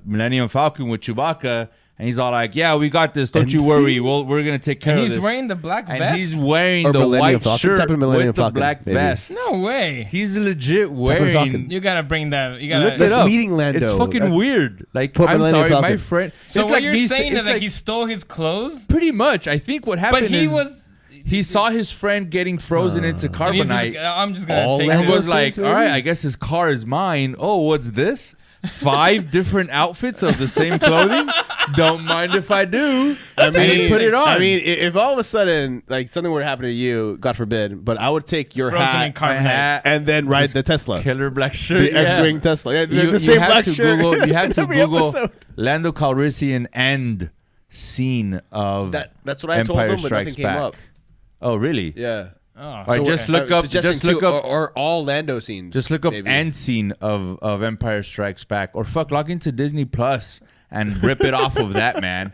Millennium Falcon with Chewbacca, And he's all like, "Yeah, we got this. Don't you worry. We're gonna take care And of he's this." wearing the black vest. And he's wearing Or the Millennium white Falcon, shirt type of Millennium with the Falcon, black maybe. vest. no way. He's legit Falcon. wearing. You gotta bring that. You gotta Look it That's up. meeting Lando. It's fucking That's- weird. Like, Put I'm Millennium sorry, my Falcon. friend. So it's what like you're me saying it's is that like- he stole his clothes, pretty much. I think what happened but he is was. he saw his friend getting frozen into and he's carbonite. I'm just gonna All take And Lando this. was like, Saints, all right, maybe? I guess his car is mine. Oh, what's this? 5 different outfits of the same clothing? Don't mind if I do. And he put it on. I mean, if all of a sudden, like, something were to happen to you, God forbid, but I would take your Frozen in hat carbonite. and then ride the Tesla. Killer black shirt. The X-Wing Tesla. Yeah, the You same have black to shirt. Google, you It's have in to every Google episode. Lando Calrissian end scene of That's what I told Empire them, but Strikes nothing came Back. up. Oh, really? Yeah. Oh, All right, just look up. Suggesting Just look two, up. or all Lando scenes. Just look up maybe. end scene of Empire Strikes Back, or fuck, log into Disney Plus and rip it off of that, man.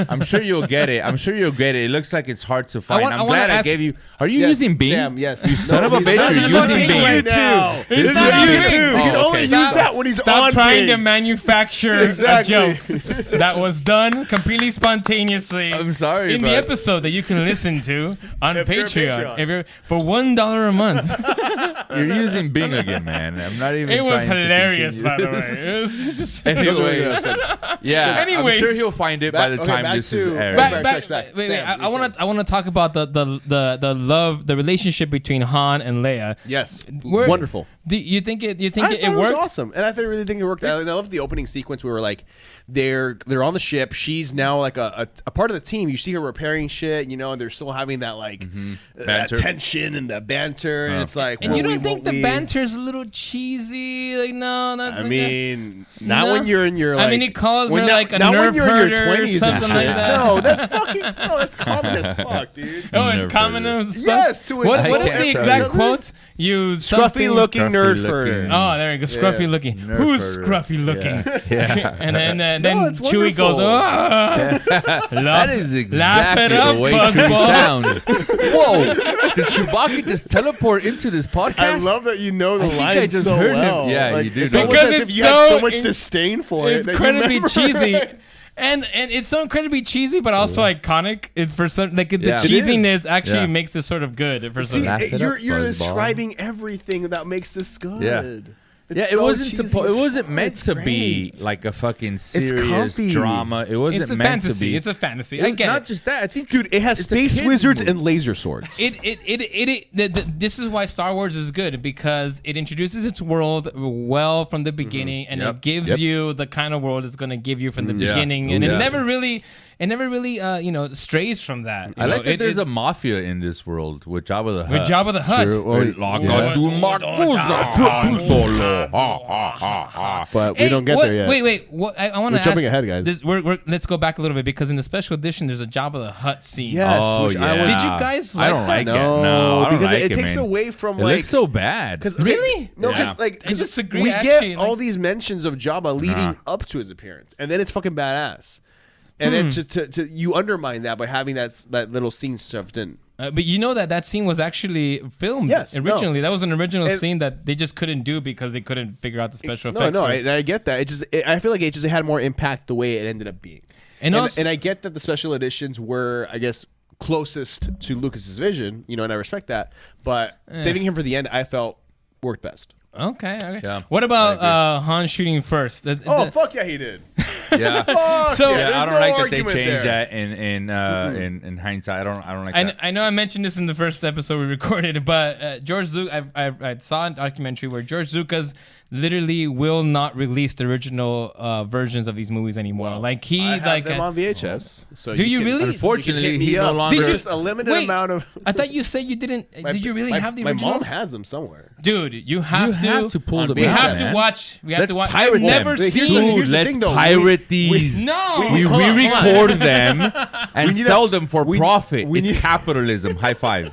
I'm sure you'll get it. It looks like it's hard to find. I I'm wanna glad I ask- gave you. Are you Yes, using Bing? Sam, yes. You son of a he's bitch, not you're using using Bing. right now. This It's not is Bing. Bing. You can Oh, only okay. use that when he's Stop on trying to Bing. manufacture Exactly. a joke that was done completely spontaneously. I'm sorry, in the but- episode that you can listen to on If you're a Patreon. Patreon. If you're for $1 a month. You're using Bing again, man. I'm not even. It was trying to hilarious, continue. by the way. It was just Anyway, yeah. Anyways. I'm sure he'll find it by the time back this is to- aired. Empire Strikes Back. wait, Sam, I want to talk about the love, the relationship between Han and Leia. Yes. We're- Wonderful. Do you think it? You think I it thought it was worked? awesome, and I really think it worked. I love the opening sequence. We were like, they're on the ship. She's now like a part of the team. You see her repairing shit, and they're still having that like that Banter. tension and the banter, and it's like, And will you we, don't think won't the we? banter's a little cheesy? Like, no, that's. I like mean, not No. when you're in your. Like, I mean, he calls when her not- like a not nerve when you're in your herder or 20s and something shit. like that. No, that's fucking. No, that's common as fuck, dude. Oh, it's Nerve common. herder. as fuck? Yes, to What is insult the each exact other. quote? You Scruffy something- looking nerd Scruffy fur. looking. Oh, there you go. Scruffy looking. Nerve Who's herder. scruffy looking? Yeah. And then No, it's Chewie goes, wonderful. That is laugh it exactly up, the way Chewie fuzzball. sounds. Whoa! Did Chewbacca just teleport into this podcast? I love that you know the think line I just so heard him. well. Yeah, like, you do It's know. almost Because as it's if you had so so much in- disdain for it. It's that you incredibly cheesy. memorized. And it's so incredibly cheesy, but also iconic. It's for some like the Yeah. It cheesiness is. actually Yeah. makes it sort of good. For some, See, Laugh it you're up, you're fuzzball. describing everything that makes this good. Yeah. It's Yeah, it so wasn't cheesy, supposed. it's It wasn't fun, meant it's to be great. like a fucking serious comfy. drama. It wasn't it's a meant fantasy. to be. It's a fantasy. It I was get not it. just that. I think, Dude, it has it's a space kid's wizards movie. and laser swords. This is why Star Wars is good, because it introduces its world well from the beginning, and Yep. it gives you the kind of world it's going to give you from the Yeah. beginning, and Yeah. it never really strays from that. I like that there's a mafia in this world with Jabba the Hutt. with Jabba the Hutt. but we Hey, don't get what- there yet. Wait. I want to We're ask. jumping ahead, guys. Let's go back a little bit, because in the special edition, there's a Jabba the Hutt scene. Yes, Oh, which I yeah. was. Did you guys I don't like like that? it. No, No, I don't because like it takes man. away from It like. looks so bad. Cause, Really? No, Yeah. I disagree, We actually, get like- all these mentions of Jabba leading up to his appearance, and then it's fucking badass. And then to you undermine that by having that little scene stuffed in. But you know that scene was actually filmed Yes, originally. That was an original And- scene that they just couldn't do because they couldn't figure out the special No, effects. no, for it. I get that. I feel like it had more impact the way it ended up being. And also- and I get that the special editions were, I guess, closest to Lucas's vision, and I respect that. But saving him for the end, I felt worked best. Okay. Yeah, What I about agree. Han shooting first? Fuck yeah, he did. Yeah. Fuck So- yeah, Yeah, I there's don't no like that they argument changed there. that in hindsight. I don't like that. I know I mentioned this in the first episode we recorded, but George Lucas, I saw a documentary where George Lucas literally will not release the original versions of these movies anymore. Like he I have like them on VHS. So Do you can- really? Unfortunately, you can hit he me no up. longer. Did you- Just a limited Wait, amount of. I thought you said you didn't. Did you really have the My originals? mom has them somewhere. Dude, you have to pull on them We out, have man. to watch. We have Let's to watch. pirate I've them. never Here's seen. the- Dude, here's the let's thing, though. pirate these. No. We hold on. re-record them and need sell them for we- profit. we It's need- capitalism. High five.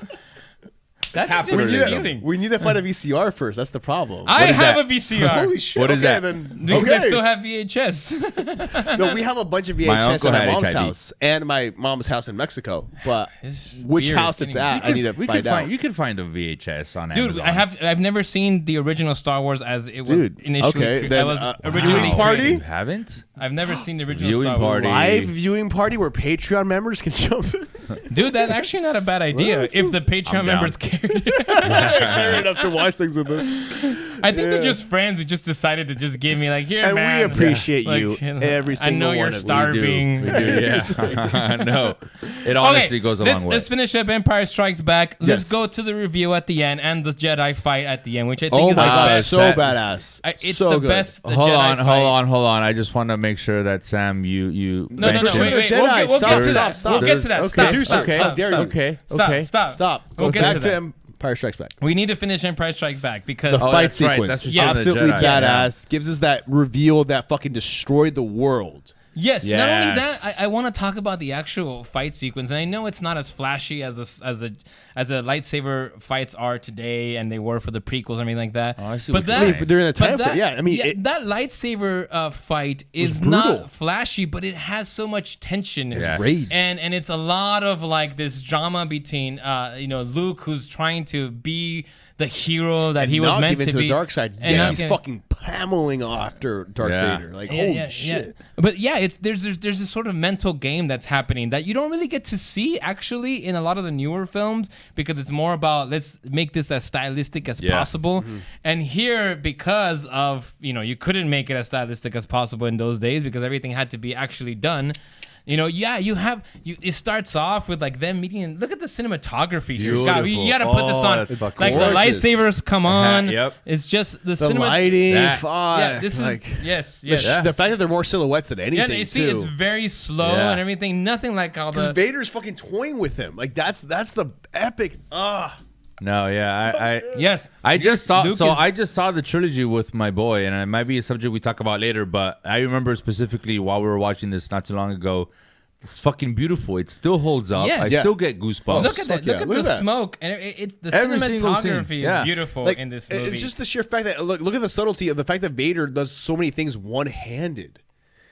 That's We just need, cheating. we need to find a VCR first. That's the problem. I is have that? a VCR. Holy shit! What is okay, that? Then, Because okay. I still have VHS. No, we have a bunch of My VHS uncle at my had mom's HIV. house and my mom's house in Mexico. But It's which weird. house it's Anyway. at, I need to find out. You could find a VHS on Dude, Amazon. I've never seen the original Star Wars as it was Dude, initially. okay, I then, was originally viewing party? created. You haven't? I've never seen the original Viewing Star Wars. party. Live viewing party where Patreon members can jump in. Dude, that's actually not a bad idea if the Patreon down. members cared. Fair enough to watch things with us. I think they're just friends who just decided to just give me like, here, And man. we appreciate Like, you, know, every I single know one you're of you. starving. We do, yeah. No, it honestly goes a long way. Let's finish up Empire Strikes Back. Let's Yes. go to the review at the end and the Jedi fight at the end, which I think Oh is my like god, the so that- badass. It's so the good. best Jedi Hold fight. on. I just want to make sure that Sam, you. No, Let's no, return wait, to the wait. Jedi. We'll Stop, get to stop, that. stop. We'll get to that. Okay, Stop, do stop, okay. stop, How dare stop. you. Okay, Stop, okay. stop. Stop. We'll get Back to to that. Empire Strikes Back. We need to finish Empire Strikes Back because The Oh, fight that's right. sequence, That's Return of the absolutely Jedi. badass. Gives us that reveal that fucking destroyed the world. yes, not only Yes. that, I want to talk about the actual fight sequence, and I know it's not as flashy as a lightsaber fights are today, and they were for the prequels and everything like that. Oh, I see but what you're that, saying. But during the time but frame, yeah, I mean, it- that lightsaber fight is brutal. not flashy, but it has so much tension. Yes. Rage. And it's a lot of like this drama between Luke, who's trying to be the hero that he was not meant give to into be. the dark side. and Yeah, not he's give- fucking pummeling after Darth Yeah. Vader. Like, Yeah, holy yeah, shit. yeah. But yeah, it's there's this sort of mental game that's happening that you don't really get to see actually in a lot of the newer films because it's more about let's make this as stylistic as Yeah. possible. Mm-hmm. And here, because of you couldn't make it as stylistic as possible in those days because everything had to be actually done. It starts off with like them meeting and look at the cinematography here. God, you gotta put this Oh, on. that's fucking Like gorgeous. the lightsabers come on. Yep. It's just the The cinema. lighting, That- fuck. Yeah, this like, is yes, the, yes. sh- the fact that they're more silhouettes than Yeah, anything, you see, it's too. very slow Yeah. and everything. Nothing like all Because the. Vader's fucking toying with him. Like, that's the epic. No, yeah, Yes, I just saw. Luke So is- I just saw the trilogy with my boy, and it might be a subject we talk about later. But I remember specifically while we were watching this not too long ago. It's fucking beautiful. It still holds up. Yes. I Yeah. still get goosebumps. look at that. fuck yeah, Look at look the at that. smoke and it's the Every single scene. cinematography Yeah. is beautiful Like, in this movie. it's just the sheer fact that look at the subtlety of the fact that Vader does so many things one-handed.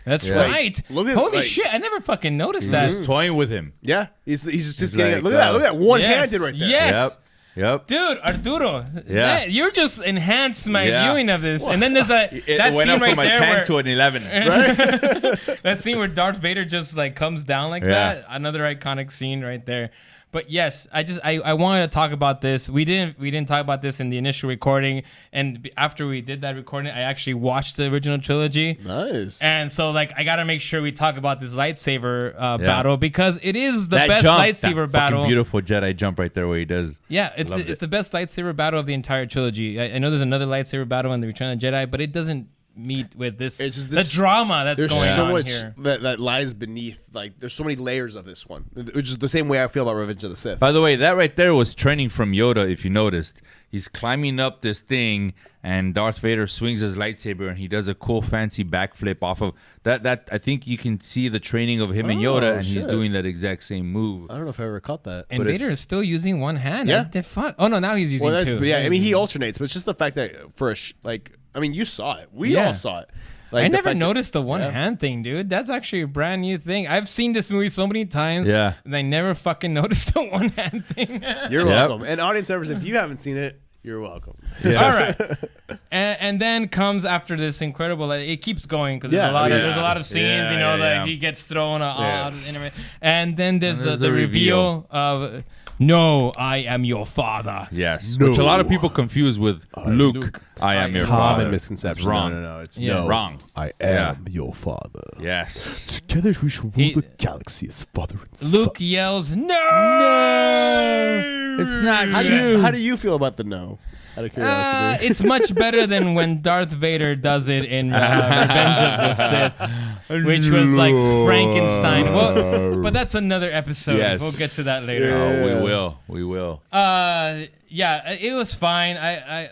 That's Yeah. right. Look at- Holy like- shit! I never fucking noticed that. Just toying with him. Yeah, he's just He's getting like, look at that one-handed Yes. right there. Yes. Yep. Dude, Arturo, Yeah. you just enhanced my Yeah. viewing of this. And then there's that It scene went up right from a there 10 where to an 11. that scene where Darth Vader just like comes down like Yeah. that. Another iconic scene right there. But yes, I wanted to talk about this. We didn't talk about this in the initial recording, and after we did that recording, I actually watched the original trilogy. Nice. And so, like, I gotta make sure we talk about this lightsaber battle because it is the That best jump, lightsaber that battle. fucking beautiful Jedi jump right there where he does. Yeah, it's Loved it. the best lightsaber battle of the entire trilogy. I know there's another lightsaber battle in the Return of the Jedi, but it doesn't meet with this. It's just this- the drama that's There's going so on much here. that lies beneath. Like, there's so many layers of this one, which is the same way I feel about Revenge of the Sith. By the way, that right there was training from Yoda, if you noticed. He's climbing up this thing, and Darth Vader swings his lightsaber, and he does a cool, fancy backflip off of that. I think you can see the training of him and Yoda, and he's shit. doing that exact same move. I don't know if I ever caught that. And but Vader is still using one hand. Yeah. The fuck? Oh no, now he's using Well, two. yeah, I mean, he alternates, but it's just the fact that I mean, you saw it. We Yeah. all saw it. Like, I the never fact that- noticed the one hand thing, dude. That's actually a brand new thing. I've seen this movie so many times. Yeah. And I never fucking noticed the one hand thing. You're Yep. welcome. And audience members, if you haven't seen it, you're welcome. All right. And then comes after this incredible. It keeps going because Yeah, there's a lot of scenes. Yeah, yeah. He gets thrown out Yeah. and everything. And then there's And there's the the reveal of no, I am your father. Yes, No. which a lot of people confuse with Luke. I am your Common father. misconception. It's wrong. No. It's Yeah. no. Wrong. I Yeah. am your father. Yes. Together we shall rule He- the galaxy as father and Luke son. yells, no! It's not How do you feel about the no? Out of curiosity. It's much better than when Darth Vader does it in Revenge of the Sith, which was like Frankenstein. Well, but that's another episode. Yes. We'll get to that later. Oh, we will. We will. Yeah, it was fine. I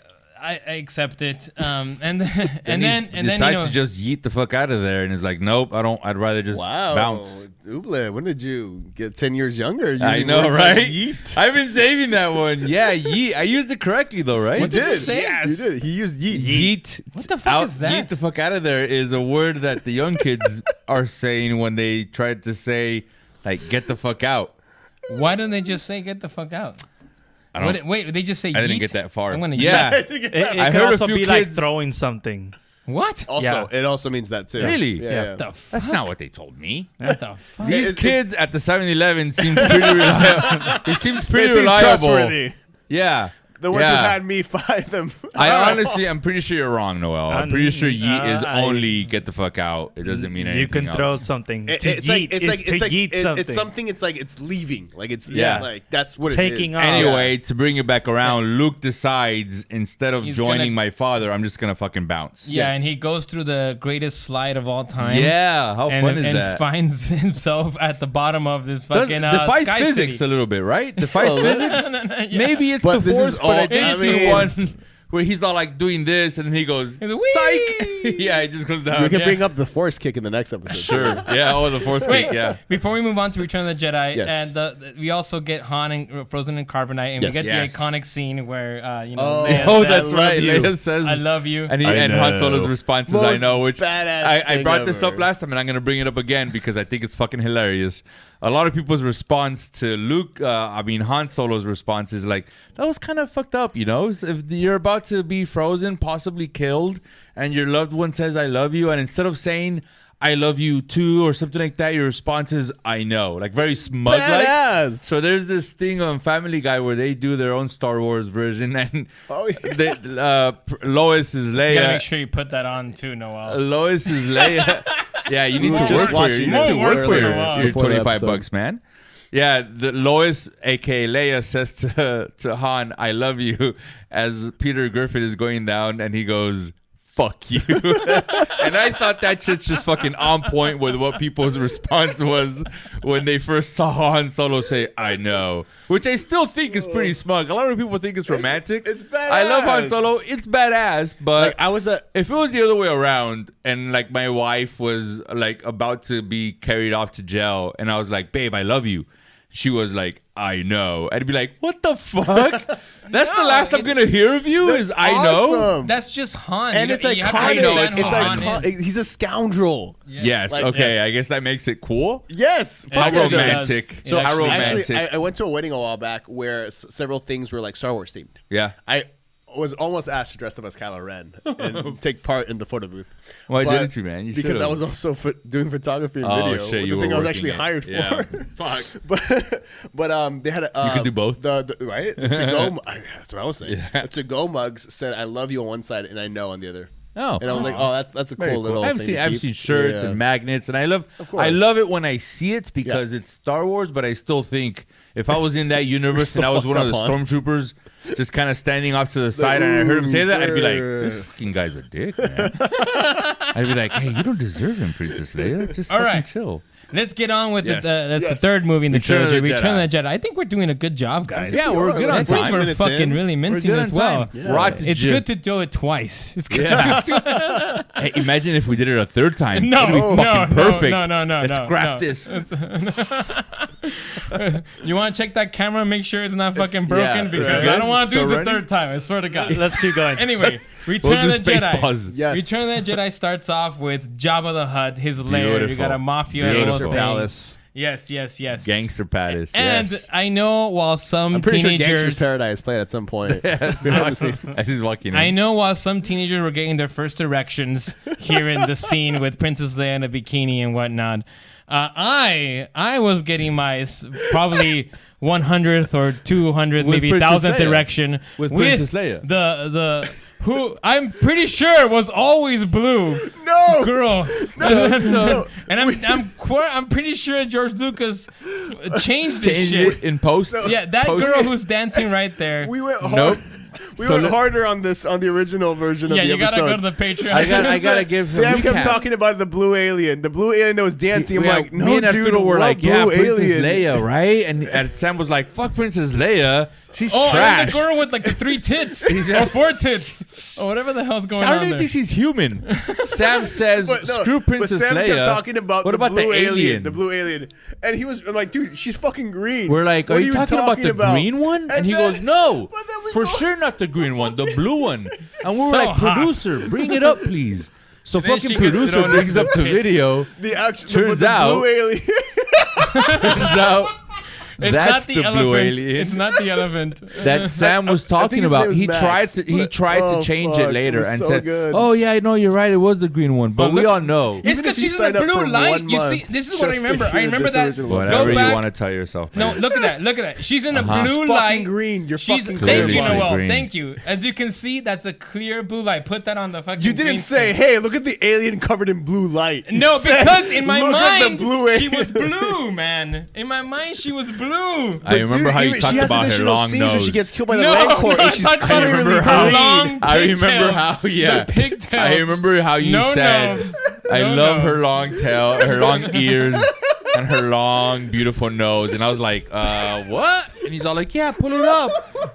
I accept it. And then decides to just yeet the fuck out of there, and is like, nope, I don't. I'd rather just bounce. Uble, when did you get 10 years younger? I know, right? Like yeet. I've been saving that one. Yeah, yeet. I used it correctly though, right? You did. Yes. You did. He used yeet. Yeet. What the fuck is that? Yeet the fuck out of there is a word that the young kids are saying when they tried to say, like, get the fuck out. Why don't they just say get the fuck out? Wait, they just say yeet? I didn't get that far. I'm gonna yeah. It could also be like throwing something. What? Also, it also means that too. Really? Yeah. The fuck? That's not what they told me. What the fuck? These kids at the 7-Eleven seemed pretty reliable. They seemed pretty reliable. Trustworthy. Yeah. The ones who had me fight them. I'm pretty sure you're wrong, Noel. I'm pretty sure yeet is only get the fuck out. It doesn't mean anything You can throw else. something. It's something. It's like it's leaving. Like it's like that's what Taking it is. off. Anyway, to bring it back around, Luke decides instead of He's joining gonna- my father, I'm just gonna fucking bounce. Yeah, and he goes through the greatest slide of all time. Yeah, how fun is and that? finds himself at the bottom of this fucking defies sky physics city. a little bit, right? Defies physics. Yeah. Maybe it's But the this force, is but all- I did I see mean- one where he's all like doing this, and then he goes, He's like, "Psych!" "Whee!" Yeah, it just goes down. We can Yeah. bring up the force kick in the next episode. Sure. Yeah. Oh, the force Wait, kick. Yeah. before we move on to Return of the Jedi, Yes. and we also get Han and frozen in carbonite, and we get Yes. the iconic scene where Oh, Leia Oh, says, that's love right. you. Leia says, "I love you." and I Han know. Solo's response is, "I Most know," which badass I thing brought this ever. up last time, and I'm gonna bring it up again because I think it's fucking hilarious. A lot of people's response to Han Solo's response is like, that was kind of fucked up, you know? If you're about to be frozen, possibly killed, and your loved one says, "I love you," and instead of saying, "I love you too," or something like that, your response is, "I know." Like very smug like. Badass. So there's this thing on Family Guy where they do their own Star Wars version, and Lois is Leia. You gotta make sure you put that on too, Noel. Lois is Leia. Yeah, you need We're to just work for watching your, you need this to work for earlier your before the 25 episode. bucks, man. Yeah, the Lois, aka Leia, says to Han, "I love you," as Peter Griffin is going down, and he goes, "Fuck you." And I thought that shit's just fucking on point with what people's response was when they first saw Han Solo say, "I know," which I still think is pretty smug. A lot of people think it's romantic. It's badass. I love Han Solo. It's badass, but Like if it was the other way around and like my wife was like about to be carried off to jail and I was like, "Babe, I love you," she was like, "I know," I'd be like, "What the fuck?" That's the last I'm gonna hear of you is "I know." awesome. That's just Han. And it's you have to iconic. know, understand it's who Han iconic. is. He's a scoundrel. Yes. Like, okay. yes. I guess that makes it cool. Yes. How fuck yeah, it does. romantic. So How romantic. Actually, I went to a wedding a while back where several things were like Star Wars themed. Yeah. I was almost asked to dress up as Kylo Ren and take part in the photo booth. Why But didn't you, man? You because should've. I was also doing photography and Oh video. shit! the You thing were I was working actually it. hired Yeah. for. Fuck. But they had a, You could do both. The right to go. That's what I was saying. Yeah. The to go mugs said "I love you" on one side and "I know" on the other. Oh. And I was like, oh, that's a Very cool little. I've thing seen to I've keep. seen shirts Yeah. and magnets, and I love course. it when I see it because it's Star Wars. But I still think if I was in that universe and I was one of the fucked up, stormtroopers, just kind of standing off to the side, and I heard him say that, I'd be like, "This fucking guy's a dick, man." I'd be like, "Hey, you don't deserve him, Princess Leia. Just All fucking right. chill." Let's get on with Yes. that's the third movie in the Return of trilogy, the Return Jedi. of the Jedi. I think we're doing a good job, guys. Yeah, we're good on I think time. we're Minutes fucking in. really mincing good on this well. time. Yeah. We're out to It's gym. good to do it twice. It's good Yeah. to do it. Hey, imagine if we did it a third time. No, It'd be no, fucking no, perfect. no. Let's no, scrap no. this. You want to check that camera, make sure it's not fucking broken, yeah, because it's I good. don't want to do Still this the running? third time. I swear to God. Let's keep going. Anyway, Return We'll do of the space Jedi. pause. Yes. Return of the Jedi starts off with Jabba the Hutt, his lair. You Beautiful. got a mafia Beautiful. little thing. Palace. Yes. Gangster Palace. And yes. I know while some I'm pretty sure teenagers, Gangster's Paradise played at some point. As he's walking in. I know while some teenagers were getting their first erections here in the scene with Princess Leia in a bikini and whatnot, I was getting my probably 100th or 200th, With maybe Princess 1000th Leia. erection With Princess Leia. The who I'm pretty sure was always blue. No. Girl. No. And I'm pretty sure George Lucas changed this Changed shit. it in post. Yeah, that Post girl it. who's dancing right there. We went hard. Nope. We So went let- harder on the original version of Yeah, the you gotta episode. go to the Patreon. I gotta give some Sam kept recap. talking about the blue alien. The blue alien that was dancing. I'm Yeah, like, no, me and dude, Arturo were what like, blue yeah, Princess alien? Leia, right? And Sam was like, fuck Princess Leia. She's Oh, trash. and the girl with like the 3 tits or 4 tits or whatever the hell's going I on don't even there. think she's human. Sam says, "Screw Princess Sam Leia." kept talking about what the about blue the alien? The blue alien, and he was I'm like, dude, she's fucking green. We're like, What are you talking about the green one? And he then- goes, no, but then we for go- sure not the green one, the blue one. And we were So like, hot. producer, bring it up, please. So then fucking she gets producer thrown brings into up the the pit. video. The actual Turns the out- blue alien. Turns out It's that's not the, the blue elephant. alien. It's not the elephant. that Sam was I talking think his about. name was He Max, tried but- to change fuck, it later was and so said, good. "Oh yeah, I know you're right. It was the green one." But But we look- all know. It's Even because if you she's in the signed up blue for light. 1 You see, month this is what I just to remember. I hear remember this that. original Go Whatever you back. want to tell yourself. No, man. look at that. Look at that. She's in a Uh-huh. blue She's light. fucking green. You're She's fucking thank you, colorblind. Noel. Green. Thank you. As you can see, that's a clear blue light. Put that on the fucking. You didn't green say, screen. "Hey, look at the alien covered in blue light." You No, said, because in my "Look at the mind, blue she was alien." blue, man. In my mind, she was blue. I remember how you Dude, talked she has about her additional long scenes nose. where she gets killed by the No, Rancor, no, and she's I talked about clearly her green. long I remember pigtails. how, yeah. The pigtails. I remember how you No said, nose. I No love nose. her long tail, her long ears, and her long, beautiful nose. And I was like, what? And he's all like, yeah, pull it up.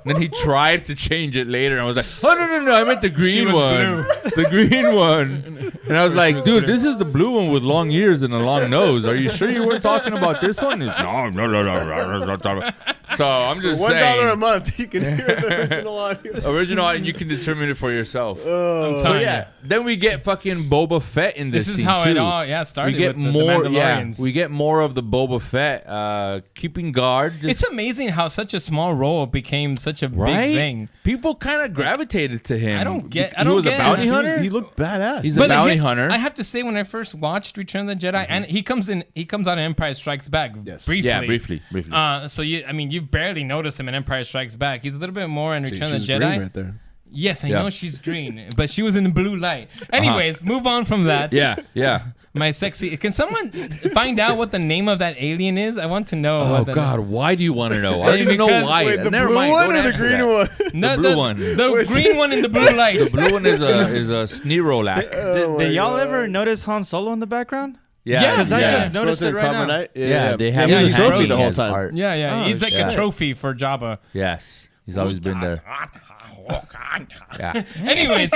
And then he tried to change it later. And I was like, oh, no, I meant the green was one. The green one. And I was like, dude, this is the blue one with long ears and a long nose. Are you sure you weren't talking about this one? He's, no. So I'm just $1 saying. a month, you can hear the original audio. Original, and you can determine it for yourself. Oh. So yeah, then we get fucking Boba Fett in this This is scene how too. it all started. We get with the more, Mandalorians. we get more of the Boba Fett keeping guard. It's amazing how such a small role became such a right? big thing. People kind of gravitated to him. I don't get- I He don't was get a it. bounty hunter. He looked badass. He's a bounty again, hunter. I have to say, when I first watched Return of the Jedi, and he comes out in Empire Strikes Back briefly. Yeah, briefly. So you barely notice him in Empire Strikes Back. He's a little bit more in Return of the She's Jedi. green right there. Yes, I Yeah. know she's green, but she was in the blue light. Anyways, move on from that. Yeah. My sexy. Can someone find out what the name of that alien is? I want to know. Oh what the God, why do you want to know? I don't even know Because- why. Wait, the Never blue mind. one Don't or the answer green that. one? No, blue one. The Which- green one in the blue light. The blue one is a Sneerolak. Did y'all ever notice Han Solo in the background? Yeah, because I just noticed Supposed to it right come now. at night? Yeah, they have Yeah, him he's hanging trophy the whole as time. art. Yeah. Oh, He's like yeah. a trophy for Jabba. Yes, he's always been there. Yeah. Anyways,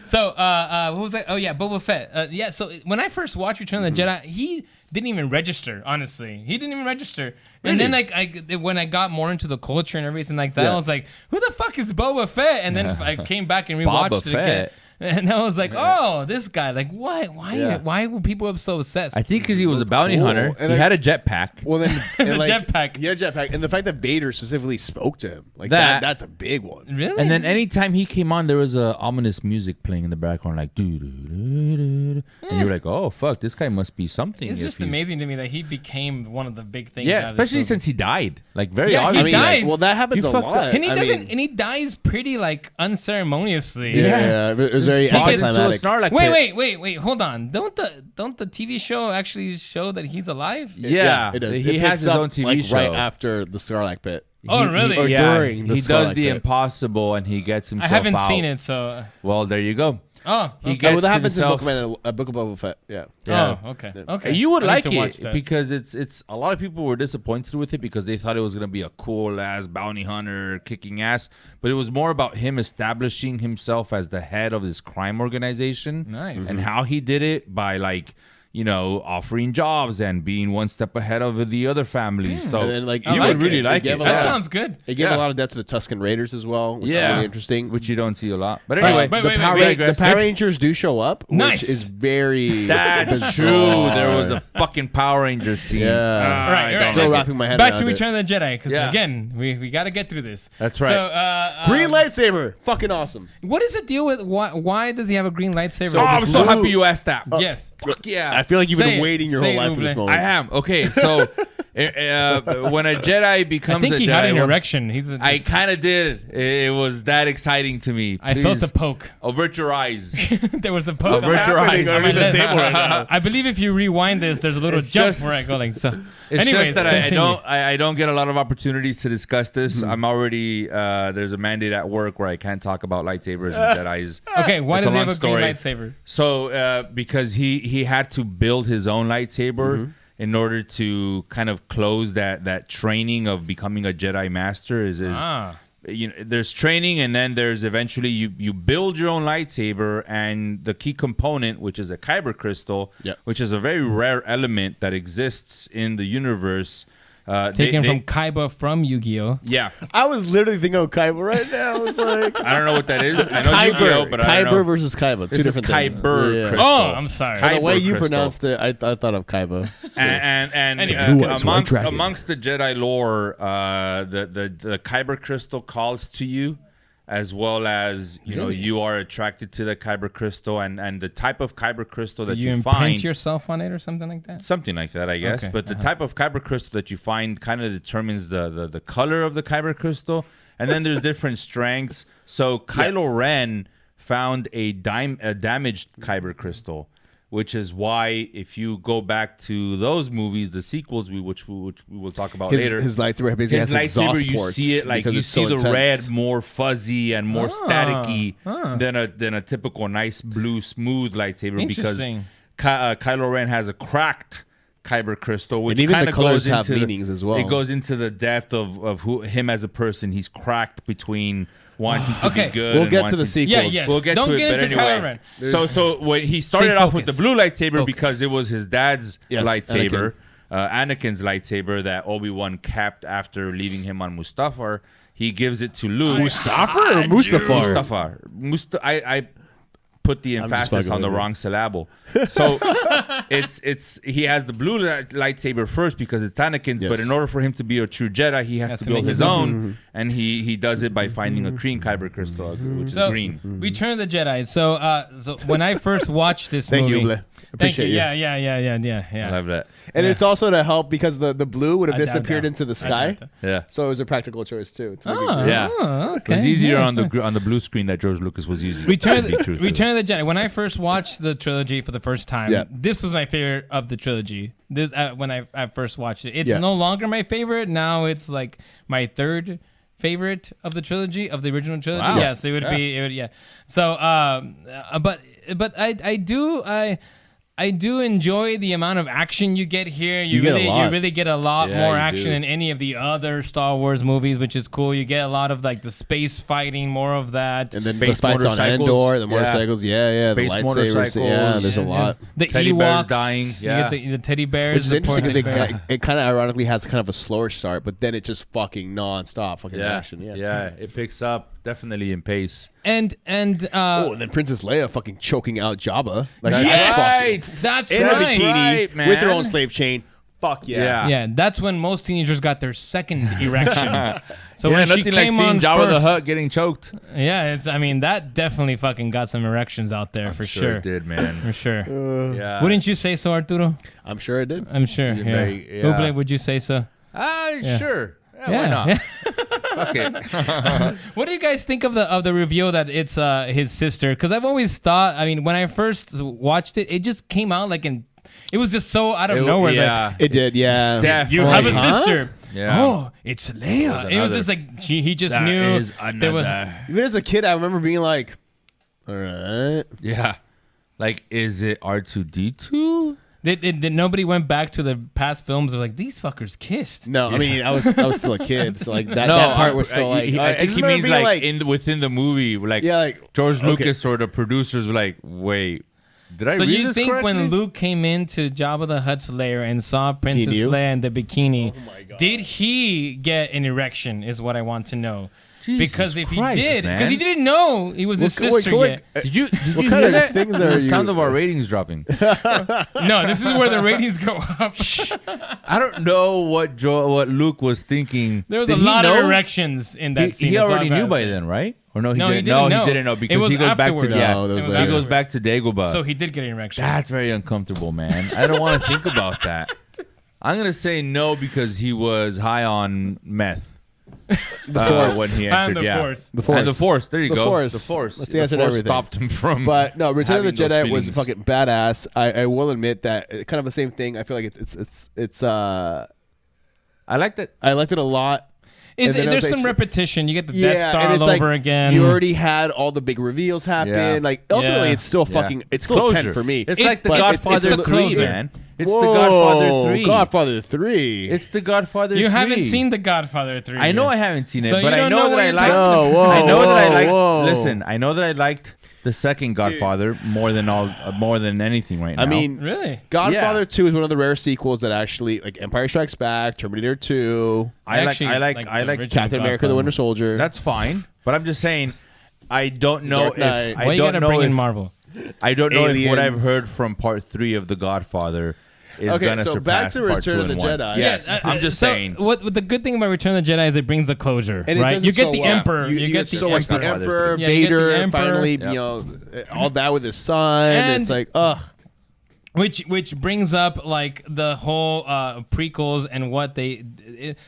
so what was that? Oh yeah, Boba Fett. Yeah. So when I first watched Return of the Jedi, he didn't even register. Honestly, he didn't even register. And then when I got more into the culture and everything like that, I was like, who the fuck is Boba Fett? And then I came back and rewatched Boba it again. Fett. And I was like, oh, this guy. Like, why were people so obsessed? I think because he was a bounty cool. hunter. And He I- had a jetpack. Well, then The and, like, jetpack. He had a jetpack, and the fact that Vader specifically spoke to him, like That- that's a big one. Really? And then anytime he came on, there was a ominous music playing in the background, like doo doo doo doo, and you were like, "Oh fuck, this guy must be something." it's if just he's- amazing to me that he became one of the big things. Yeah, out of this especially movie. since he died. Like very Yeah, he obviously. dies. Well, that happens You a fucked lot. up. And he I doesn't, mean, and he dies pretty like unceremoniously. yeah, it was very Falls into a anticlimactic. Snorlax pit. Wait, hold on. Don't the TV show actually show that he's alive? Yeah, it does. he It has picks his up, own TV like, show. right after the Sarlacc pit. Oh, really? or Yeah, during the he does Sarlacc the pit. impossible and he gets I himself haven't out. seen it, so. Well, there you go. Oh, He okay. gets well, that happens himself. in Book of Boba Fett. Yeah. Yeah. Oh, okay. Okay. You would I need like to watch it that. because it's a lot of people were disappointed with it because they thought it was gonna be a cool ass bounty hunter kicking ass, but it was more about him establishing himself as the head of this crime organization. Nice. And how he did it by offering jobs and being one step ahead of the other families. So And then, like, you I would like really it. like It it. gave a That lot. sounds good. It gave Yeah. a lot of depth to the Tusken Raiders as well, which is Yeah. really interesting. Which you don't see a lot. But anyway, wait, the wait, Power, wait, the Power Let's- Rangers do show up, Nice. which is very. that's bizarre. true. There was a fucking Power Rangers scene. Yeah. All right, Still listen. wrapping my head Back around to it. Return of the Jedi, because Yeah. again, we got to get through this. That's right. So, Green lightsaber, fucking awesome. what is the deal with why does he have a green lightsaber? So Oh, I'm this so Luke- happy you asked that. yes. Fuck yeah. I feel like you've Say been it. waiting your Say whole it, life for this Uble. moment. I am. Okay, so when a Jedi I becomes think a he Jedi, had an erection. I kind of did. It was that exciting to me. I felt Please, a poke. avert your eyes. There was a poke. Avert your eyes. under the table right now? I believe if you rewind this, there's a little It's jump just- where I go like so. It's Anyways, just that continue. I don't get a lot of opportunities to discuss this. I'm already there's a mandate at work where I can't talk about lightsabers and Jedis. Okay, why It's does he long have a green story. lightsaber? So because he had to build his own lightsaber, in order to kind of close that training of becoming a Jedi Master. There's training, and then there's eventually you build your own lightsaber, and the key component, which is a kyber crystal, which is a very rare element that exists in the universe. Taken from Kaiba from Yu-Gi-Oh. Yeah. I was literally thinking of Kaiba right now. I was like, I don't know what that is. I know Yu-Gi-Oh, but I don't know. Kaiba versus Kaiba. Two different things. Kyber crystal. Oh, I'm sorry. The way you crystal. pronounced it, I thought of Kaiba. And Anyway. amongst the Jedi lore, the kyber crystal calls to you, as well as you are attracted to the kyber crystal, and the type of kyber crystal that you imprint find yourself on it or something like that. something like that, I guess. Okay, But the type of kyber crystal that you find kind of determines the color of the kyber crystal, and then there's different strengths. So Kylo Ren found a damaged kyber crystal, which is why if you go back to those movies, the sequels, which we will talk about later, his lightsaber basically has exhaust you ports see it like because you it's see so the intense. red more fuzzy and more staticky than a typical nice blue smooth lightsaber, because Interesting. Kylo Ren has a cracked kyber crystal, which And even kind the of colors goes have into meanings as well. It goes into the depth of him as a person. He's cracked between wanting to Okay. be good. We'll and get to the wanting- sequels. Yeah, yes. We'll get Don't to get it, but into anyway. Kylo Ren. So when he started off with the focused. blue lightsaber Focus. because it was his dad's Yes, lightsaber, Anakin's lightsaber that Obi-Wan kept after leaving him on Mustafar. He gives it to Luke. Mustafa or Mustafar? I put the just emphasis fucking on the with you. wrong syllable. So it's he has the blue lightsaber first because it's Anakin's, but Yes. in order for him to be a true Jedi, he has to to build make his his own, and he does it by finding a green kyber crystal, which So, is green. Return of the Jedi. So when I first watched this Thank movie, you, Ble. Appreciate you. Yeah. I love that. And it's also to help because the blue would have I doubt disappeared that. into the I sky. doubt that. Yeah. So it was a practical choice too. To make it Oh, green. Yeah. okay. It's easier Yeah, on sure. the blue screen that George Lucas was using. Return to be truthful. Return of the Jedi. When I first watched the trilogy for the first time, Yeah. this was my favorite of the trilogy. This when I first watched it. It's Yeah. no longer my favorite. Now it's like my third favorite of the trilogy, of the original trilogy. Wow. Yes, it would be. It would, yeah. So, but I do enjoy the amount of action you get here. You get a really lot. you really get a lot Yeah, more you action do. than any of the other Star Wars movies, which is cool. You get a lot of like the space fighting, more of that. And then Space the fights on motorcycles. Endor, the Yeah. motorcycles, the Space lightsabers, motorcycles. yeah, there's a lot. The Teddy Ewoks bears dying, You yeah. get the teddy bears. Which is the interesting poor because teddy bear. it kind of ironically has kind of a slower start, but then it just fucking non-stop fucking Yeah. action. Yeah. Yeah, it picks up definitely in pace. and Oh, and then Princess Leia fucking choking out Jabba. Like That's that's right. fucking that's in a right. bikini Right, man. with her own slave chain. Fuck yeah. Yeah. Yeah, that's when most teenagers got their second erection. So Yeah, when she nothing like came seeing on Jabba the first, Hutt getting choked. yeah, I mean that definitely fucking got some erections out there for sure. It did, man. For sure. Yeah. Wouldn't you say so, Arturo? I'm sure it did. I'm sure. You're Yeah. very- yeah. Buble, would you say so? Sure. Yeah, why not? Fuck it. What do you guys think of the reveal that it's his sister? Because I've always thought, I mean, when I first watched it, it just came out like it was just so out of nowhere. Yeah. It did, yeah. Definitely. You have a Huh? sister. Yeah. Oh, it's Leia. It was just like he just That knew is there was. another. Even as a kid, I remember being like, all right. Yeah. Like, is it R2D2? Did nobody went back to the past films of like these fuckers kissed? No, I mean, I was still a kid, so like that part was still like. I think just he remember means being like within the movie, like, Yeah, like, George okay. Lucas or the producers were like, wait, did I So read you this think correctly? when Luke came into Jabba the Hutt's lair and saw Princess knew? Leia in the bikini, did he get an erection? Is what I want to know. Jesus Because if Christ, he did, man. because he didn't know he was his sister yet. Did you What hear kind of that? things The are you- sound of our ratings dropping. No, this is where the ratings go up. I don't know what Luke was thinking. There was Did a he lot of know? erections in that scene. He That's all already I knew gotta by say. then, right? Or no, he No, he didn't. didn't know. He didn't know It because was he goes back to afterwards. No, that was It was later. he goes afterwards. back to Dagobah. So he did get an erection. That's very uncomfortable, man. I don't want to think about that. I'm gonna say no because he was high on meth. Force. When he And entered, the yeah. Force. The Force. And the Force. There you The go. Force. The Force. That's the answer to Force everything. stopped him from. But no, Return of the having those Jedi was feelings. fucking badass. I will admit that kind of the same thing. I feel like it's I like that. I liked it a lot. And then I There's was some like, repetition. You get the Death Star and it's all like over again. you already had all the big reveals happen. Yeah. Like ultimately, Yeah. it's still Yeah. fucking. It's still a 10 for me. It's like the but Godfather it's the 3, closer. man. It's the Godfather 3. Godfather 3. It's the Godfather 3. You haven't seen the Godfather 3. I know yet. I haven't seen it, So but you I don't know know that what I you're liked. talking about. I know that I liked. Whoa. Listen, I know that I liked the second Godfather more than anything right now. I mean, Really? Godfather 2 is one of the rare sequels that actually, like Empire Strikes Back, Terminator 2, I actually like like the I like original Captain America: The Godfather. Winter Soldier. That's fine, but I'm just saying, I don't know Dark Knight. if Why I you don't gotta know bring if in Marvel? I don't know if what I've Aliens. heard from Part 3 of the Godfather is Okay, gonna so back surpass to Part Return 2 of the and 1. Jedi. Yes, I'm just saying. What the good thing about Return of the Jedi is it brings a closure, And it right? does You it get so the well. Emperor. You get the so much the Emperor. Emperor, Yeah, you get the Vader, Emperor. finally, Yep. all that with his son. And- it's like, ugh. Which brings up like the whole prequels and what they.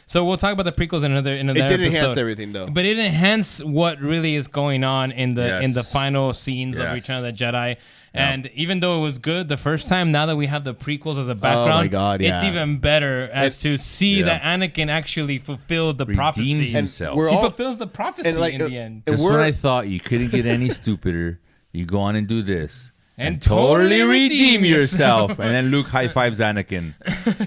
So we'll talk about the prequels in another It did episode. enhance everything, though. But it enhanced what really is going on in the Yes. final scenes of Yes. Return of the Jedi. And even though it was good the first time, now that we have the prequels as a background, God, it's yeah. even better as to see Yeah. that Anakin actually fulfilled the Redeems prophecy. himself. we're He all fulfills the prophecy and, like, in the end. and Just when we're- I thought you couldn't get any stupider, you go on and do this. And totally totally redeem redeem yourself. And then Luke high fives Anakin.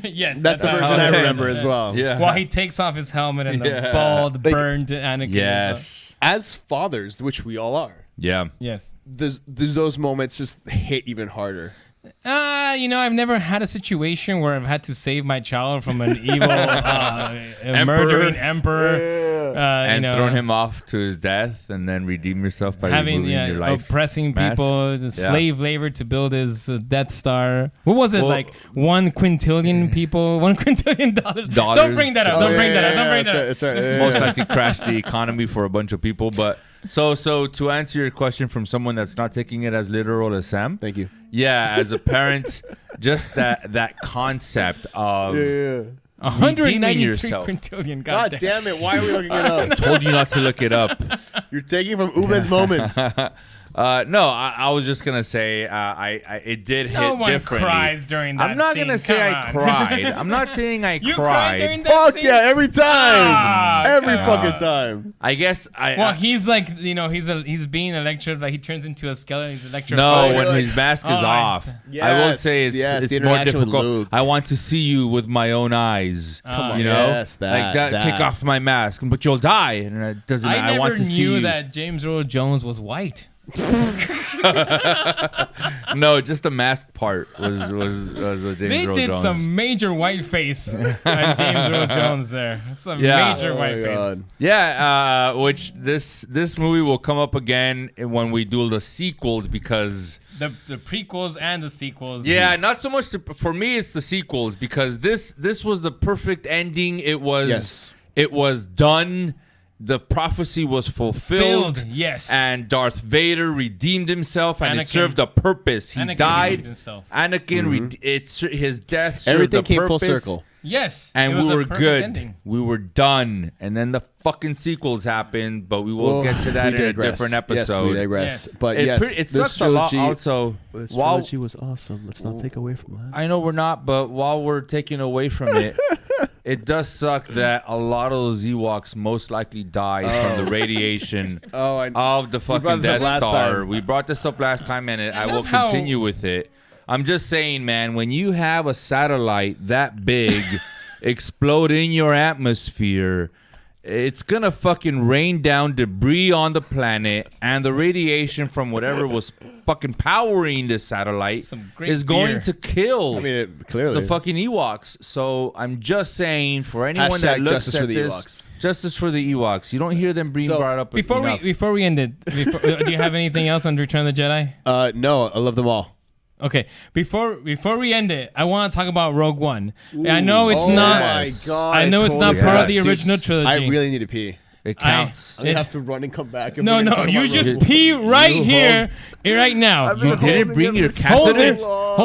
Yes, that's the how version it I is. remember as well. Yeah. While he takes off his helmet and the Yeah. bald, Like- burned Anakin. Yes. As fathers, which we all are, Yeah. Yes. there's those moments just hit even harder. I've never had a situation where I've had to save my child from an evil, murdering emperor. And thrown him off to his death and then redeem yourself by having removing your life. oppressing mask. people, slave labor to build his Death Star. What was it like? 1 quintillion people, $1 quintillion. Don't bring that up. Don't bring that up. Don't bring that up. That's right. Yeah, Most yeah. likely crashed the economy for a bunch of people. But so to answer your question from someone that's not taking it as literal as Sam, Thank you. yeah, as a parent, just that concept of Yeah. 193 yourself. quintillion. God damn it! Why are we looking it up? told you not to look it up. You're taking from Ube's moment. No, I was just gonna say I it did hit No one differently. cries during that I'm not scene. gonna say Come I on. cried. I'm not saying I You cried during cried. that Fuck scene? yeah! Every time. Ah, Every come fucking on. time. I guess I. Well, he's like, he's being electrified. Like he turns into a skeleton. He's electrified. no, when Really? his mask is Oh, off. Yes, I will say it's yes, the it's more interaction with difficult. Luke. I want to see you with my own eyes. Come on. You know, Yes, like that. Kick off my mask, but you'll die. And it doesn't. I never want to see knew you. that James Earl Jones was white. No, just the mask part was a James They Earl did Jones. some major white face on James Earl Jones there. Some Yeah. major Oh white my face. God. Yeah, which this movie will come up again when we do the sequels because The prequels and the sequels. yeah, not so much for me it's the sequels because this was the perfect ending. It was Yes. it was done. The prophecy was fulfilled. Yes. And Darth Vader redeemed himself and it Anakin- served a purpose. He Anakin died. redeemed himself. Anakin it's his death served Everything the came full purpose. circle. Yes. And it was we a were perfect good. ending. We were done. And then the fucking sequels happened, but we will get to that We in a digress. different Yes, episode. we digress. Yes. But It, yes, it this sucks a lot trilogy- also. This While, trilogy was awesome. Let's not take away from that. I know we're not, but while we're taking away from it, it does suck that a lot of those Ewoks most likely died from the radiation Oh, I of the brought fucking this up Death last Star. time. We brought this up last time, and I will love how- continue with it. I'm just saying, man, when you have a satellite that big explode in your atmosphere, it's gonna fucking rain down debris on the planet, and the radiation from whatever was fucking powering this satellite Some great is going beer. to kill I mean, clearly. the fucking Ewoks. So I'm just saying, for anyone that Hashtag looks justice at for the this, Ewoks. justice for the Ewoks. You don't hear them being So, brought up Before enough. we end it, do you have anything else on Return of the Jedi? No, I love them all. Okay, before we end it, I want to talk about Rogue One. I know it's Oh not. my God, I know it's not totally part of forgot. the original trilogy. I really need to pee. It counts. I'm gonna have to run and come back. if No, we're gonna no, talk you about just Rogue One. pee right You here, right now. I've been You didn't holding bring it your for so Hold catheter? it, long.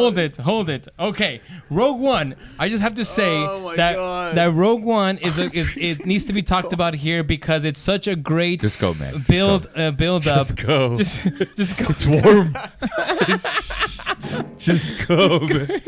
hold it. Okay, Rogue One. I just have to say Oh my that God. that Rogue One is it needs to be talked about here because it's such a great Just go, man. Just build go. build up. Just go. Just go. It's warm. Just go, man.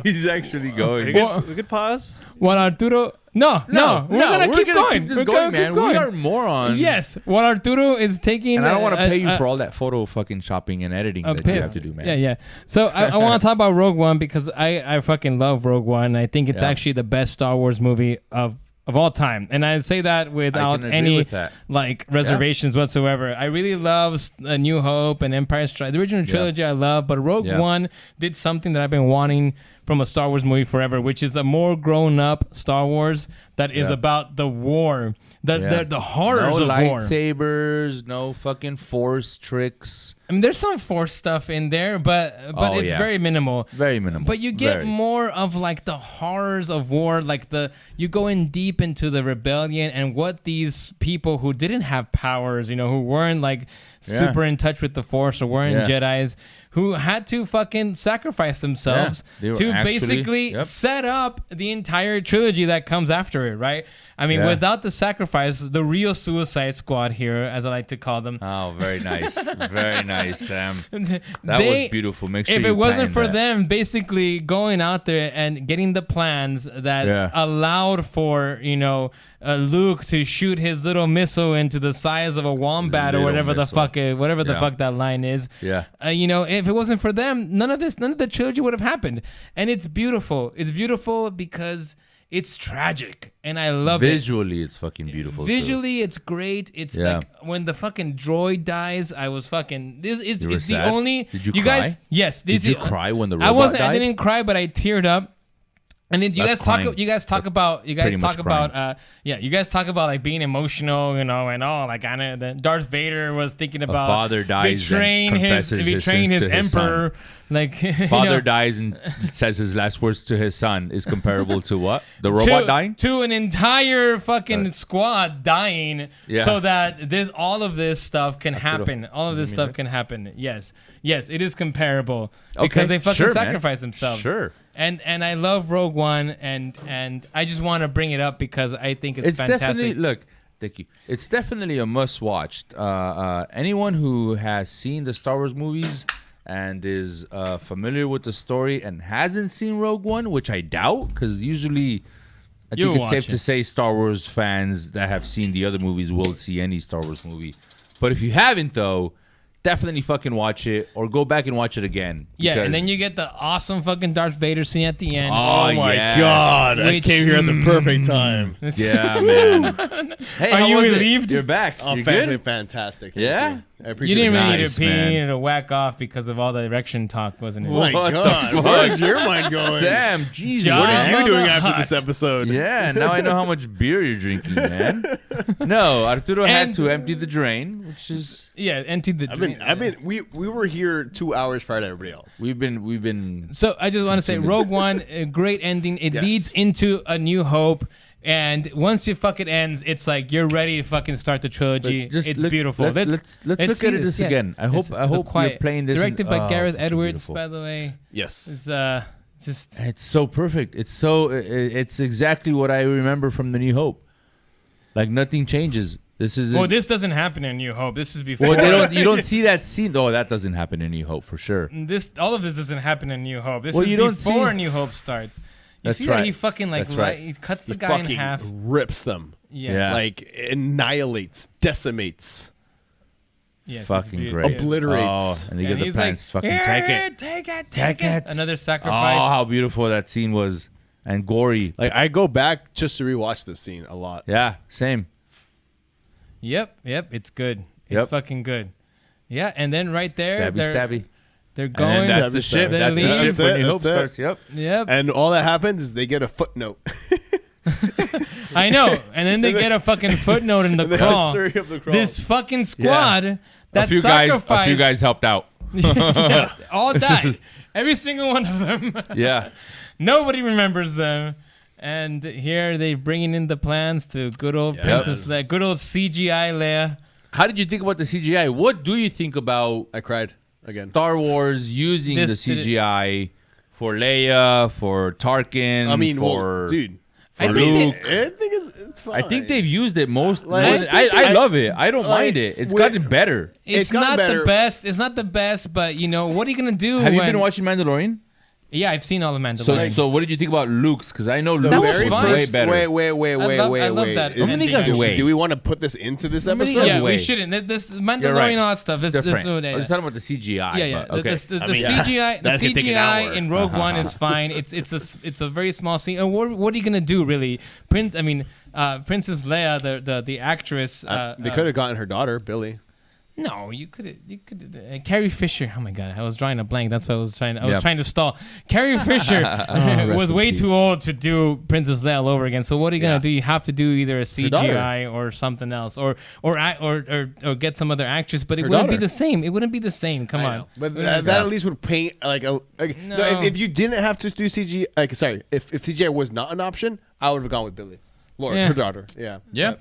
He's actually going. Well, We could pause. while Arturo No, we're gonna keep going. This We're going, gonna man. keep going. We are morons. Yes, what Arturo is taking. And I don't want to pay you for all that photo fucking shopping and editing that you have to do, man. Yeah. So I want to talk about Rogue One because I fucking love Rogue One. I think it's actually the best Star Wars movie of all time, and I say that without any like reservations whatsoever. I really love A New Hope and Empire Strikes. The original trilogy I love, but Rogue One did something that I've been wanting from a Star Wars movie forever, which is a more grown-up Star Wars that is about the war, the horrors of war. No lightsabers, no fucking Force tricks. I mean, there's some Force stuff in there, but it's very minimal. Very minimal. But you get more of like the horrors of war, like you go in deep into the rebellion and what these people who didn't have powers, who weren't like super in touch with the Force or weren't Jedis, who had to fucking sacrifice themselves to basically set up the entire trilogy that comes after it, right? I mean, without the sacrifice, the real Suicide Squad here, as I like to call them. Oh, very nice. Very nice, Sam. That was beautiful. Make sure if you it wasn't for that. them basically going out there and getting the plans that allowed for, Luke to shoot his little missile into the size of a wombat or whatever the fuck that line is. Yeah. If it wasn't for them, none of the trilogy would have happened. And it's beautiful. It's beautiful because it's tragic, and I love it. Visually, it's fucking beautiful. Visually, it's great. It's like when the fucking droid dies, I was fucking. It's the sad? only. Did you cry? Guys, yes. Did you cry when the robot died? I didn't cry, but I teared up. And then you guys talk about like being emotional, and all. Like I know Darth Vader was thinking about father dies betraying his emperor. Like father dies and says his last words to his son is comparable to what? The robot dying? To an entire fucking squad dying, so that all of this stuff can happen. All of this stuff can happen. Yes, it is comparable because they fucking sacrifice themselves. Sure. And I love Rogue One, and I just want to bring it up because I think it's fantastic. Thank you. It's definitely a must-watch. Anyone who has seen the Star Wars movies and is familiar with the story and hasn't seen Rogue One, which I doubt, because usually I think it's safe to say Star Wars fans that have seen the other movies will see any Star Wars movie. But if you haven't, though, definitely fucking watch it or go back and watch it again. Yeah, and then you get the awesome fucking Darth Vader scene at the end. Oh my God. I came here at the perfect time. Yeah, man. Hey, are you relieved? You're back. Oh, You're good? Fantastic. Yeah? I appreciate you didn't really Nice, need to pee, man. you needed to whack off because of all the erection talk, wasn't it? Oh my God. Where's your mind going? Sam, Jesus. John, What are you doing the after hut. this episode? Yeah, now I know how much beer you're drinking, man. No, Arturo had to empty the drain, which is empty the. We were here 2 hours prior to everybody else. we've been. So I just want to say, Rogue One, a great ending. It leads into A New Hope, and once it fucking ends, it's like you're ready to fucking start the trilogy. It's beautiful. Let's look at this again. I hope you're playing this. Directed by Gareth it's Edwards, beautiful. by the way. Yes. It's just. It's so perfect. It's exactly what I remember from The New Hope. Like nothing changes. This doesn't happen in New Hope. This is before. Well, you don't see that scene. Oh, that doesn't happen in New Hope for sure. All of this doesn't happen in New Hope. This Well, is you don't before see- New Hope starts. You That's see right. that he fucking That's right. he cuts the He guy in fucking half. rips them. Yes. Yeah. Like annihilates, decimates, Yes, it's Fucking beautiful. great. obliterates. Oh, and they And get the he's plans. like, Fucking take it. Take it. Another Oh, sacrifice. how beautiful that scene was, and gory. Like I go back just to rewatch this scene a lot. Yeah, same. Yep. It's good. It's Yep. fucking good. Yeah, and then right there, Stabby. they're And going. then that's the Stabby, ship. stabby. That's the That's ship when it, New Hope that's it. starts. Yep. Yep. And all that happens is they get a footnote. I know. And then they get a fucking footnote in the They crawl. hurry up the crawl. This fucking squad that A few sacrificed. guys helped out. Yeah, all died. Every single one of them. Yeah. Nobody remembers them. And here they bringing in the plans to good old Princess Leia, good old CGI Leia. How did you think about the CGI? What do you think about I cried again. Star Wars using the CGI for Leia, for Tarkin? I mean, for dude. for I Luke? think it's fine. I think they've used it most. Like, I love it. I don't mind it. It's with- gotten better. It's gotten not better. the best. It's not the best, but what are you gonna do? Have you when been watching Mandalorian? Yeah, I've seen all of So, Mandalorian. so what did you think about Luke's? Because I know The That Luke's was was fun. way better. Wait. I love that. Is- ending. guys wait? Do we want to put this into this How many episode? guys Yeah, we wait? shouldn't. This You're Mandalorian, right. all that stuff. This, Different. this, I was talking about the CGI. yeah. But, okay. The mean, CGI, the that could take an CGI hour. in Rogue One is fine. It's a very small scene. And what are you gonna do, really? Princess Leia, the actress. They could have gotten her daughter, Billy. No, you could. Carrie Fisher. Oh my God, I was drawing a blank. That's what I was trying. I was trying to stall. Carrie Fisher was in way peace. too old to do Princess Leia all over again. So what are you gonna Yeah. do? You have to do either a daughter. CGI or something else, or get some other actress. But it Her wouldn't be daughter. the same. It wouldn't be the same. Come I on. know. But that at least would paint like a. No, No. if you didn't have to do CGI, if CGI was not an option, I would have gone with Billy, Laura, Yeah. her daughter. Yeah. Yeah.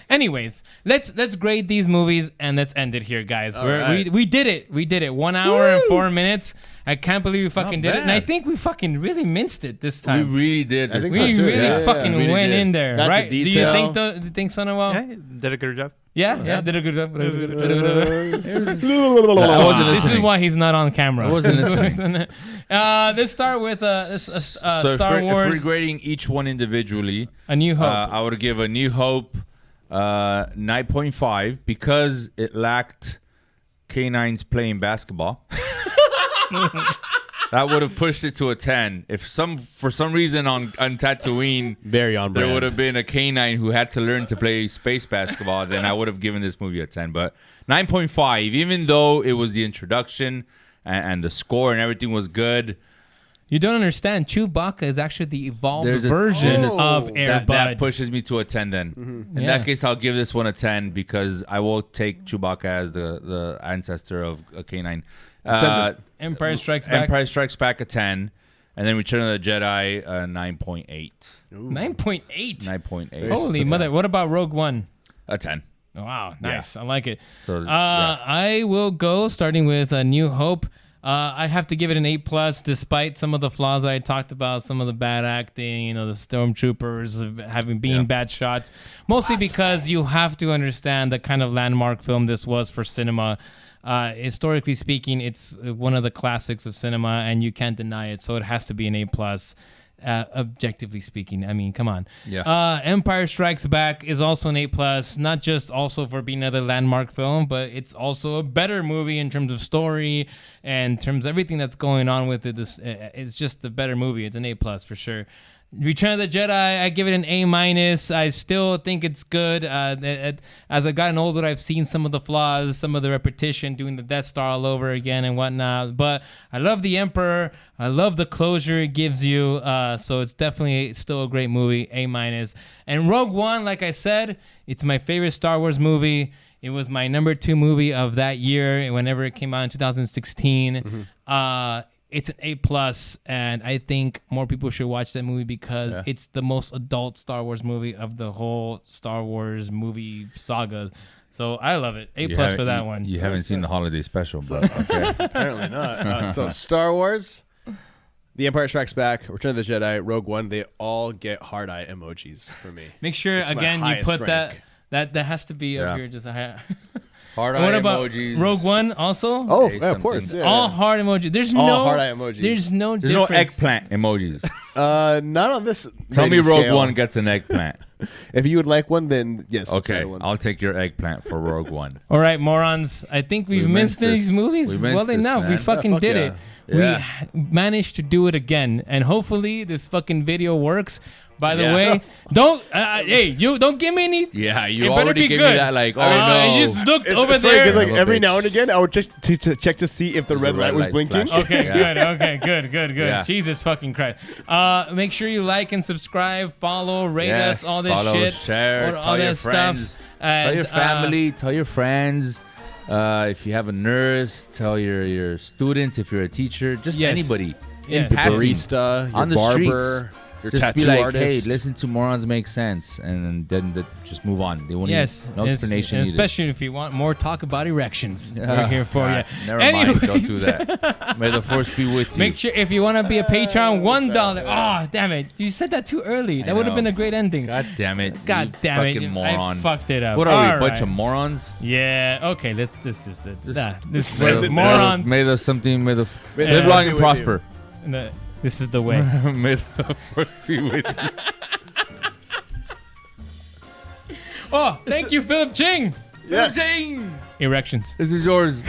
Anyways, let's grade these movies and let's end it here, guys. right. We did it. We did it. 1 hour and 4 minutes. I can't believe we fucking did it. And I bad. think we fucking really minced it this We time. really did. I think this so We time. too. really Yeah, fucking Really went did. in there, Got the right? Do you detail. think so, Noel? Yeah, did a good job. Yeah, did a good job. I wasn't This is listening. why he's not on camera. I wasn't listening. Let's start with So Star if Wars: we're grading each one individually, A New Hope. I would give A New Hope 9.5 because it lacked canines playing basketball. That would have pushed it to a 10. If for some reason on Tatooine Very on there brand. would have been a canine who had to learn to play space basketball, then I would have given this movie a 10. But 9.5, even though it was the introduction and the score and everything was good, You don't understand. Chewbacca is actually the evolved There's a- version Oh. of Air that Bud. pushes me to a 10 then. In Yeah. that case, I'll give this one a 10 because I will take Chewbacca as the ancestor of a canine. Empire Strikes Back. Empire Strikes Back a 10. And then Return of the Jedi 9.8. 9.8. 9.8. Holy mother! What about Rogue One? A 10. Wow, nice. I like it. So, I will go starting with A New Hope. I have to give it an 8+, despite some of the flaws that I talked about, some of the bad acting, the stormtroopers having bad shots. Mostly because you have to understand the kind of landmark film this was for cinema. Historically speaking, it's one of the classics of cinema, and you can't deny it. So it has to be an A+. Objectively speaking, I mean, come on. Yeah. Empire Strikes Back is also an A+, not just also for being another landmark film, but it's also a better movie in terms of story and in terms of everything that's going on with it. It's just a better movie. It's an A+ for sure. Return of the Jedi, I give it an A-. I still think it's good. As I've gotten older, I've seen some of the flaws, some of the repetition, doing the Death Star all over again and whatnot. But I love the Emperor. I love the closure it gives you. So it's definitely still a great movie, A-. And Rogue One, like I said, it's my favorite Star Wars movie. It was my number 2 movie of that year, whenever it came out in 2016. It's an A+, and I think more people should watch that movie because it's the most adult Star Wars movie of the whole Star Wars movie saga. So I love it. A+ for that one. You haven't seen the holiday special, but okay. Apparently not. So Star Wars, The Empire Strikes Back, Return of the Jedi, Rogue One, they all get heart eye emojis for me. Make sure It's my again you highest put rank. that has to be up Yeah. here. Just a Heart what eye about emojis. Rogue One also? Oh, Say yeah, of course. something. Yeah, All yeah. heart emoji. There's All no heart eye emojis. There's no There's no difference. eggplant emojis. Not on this. Tell me rating Rogue scale. One gets an eggplant. If you would like one, then yes. that's the Okay, other one. I'll take your eggplant for Rogue One. All right, morons. I think we've We missed minced these this. movies We minced well this, enough. We man. fucking fuck did yeah. it. Yeah. We managed to do it again, and hopefully this fucking video works. By the Yeah. way, don't hey, you don't give me any. Yeah, It you better already be gave good. me that like, oh I no. just looked It's, over it's funny there. because like Son of a every bitch. now and again, I would just to check to see if the red light was light blinking. flashing. Okay, Yeah. good. Yeah. Jesus fucking Christ. Make sure you like and subscribe, follow, rate Yes, us, all this follow, shit. share, all tell your that friends, stuff. tell And, your family, tell your friends. If you have a nurse, tell your students. If you're a teacher, just Yes. anybody. Yes. In passing, Barista, your on the barber, your just tattoo be like, artist. hey, listen to Morons Make Sense, and then just move on. They won't Yes, need no explanation and needed. especially if you want more talk about erections. We're Ah, here for God, you. Never mind. Don't do Anyways. that. May the force be with you. Make sure if you want to be a Patreon, $1. Oh, damn it! You said that too early. That would have know. been a great ending. God damn it. God you damn it! fucking moron. I fucked it up. What are we, a All bunch right. of morons? Yeah. Okay. This is it. This- This May is the- morons. May the something. May the May the live force long be and with prosper. The- This is the way. May the force be with you. Oh, thank you, Philip Ching. Yes. Dang! Erections. This is yours.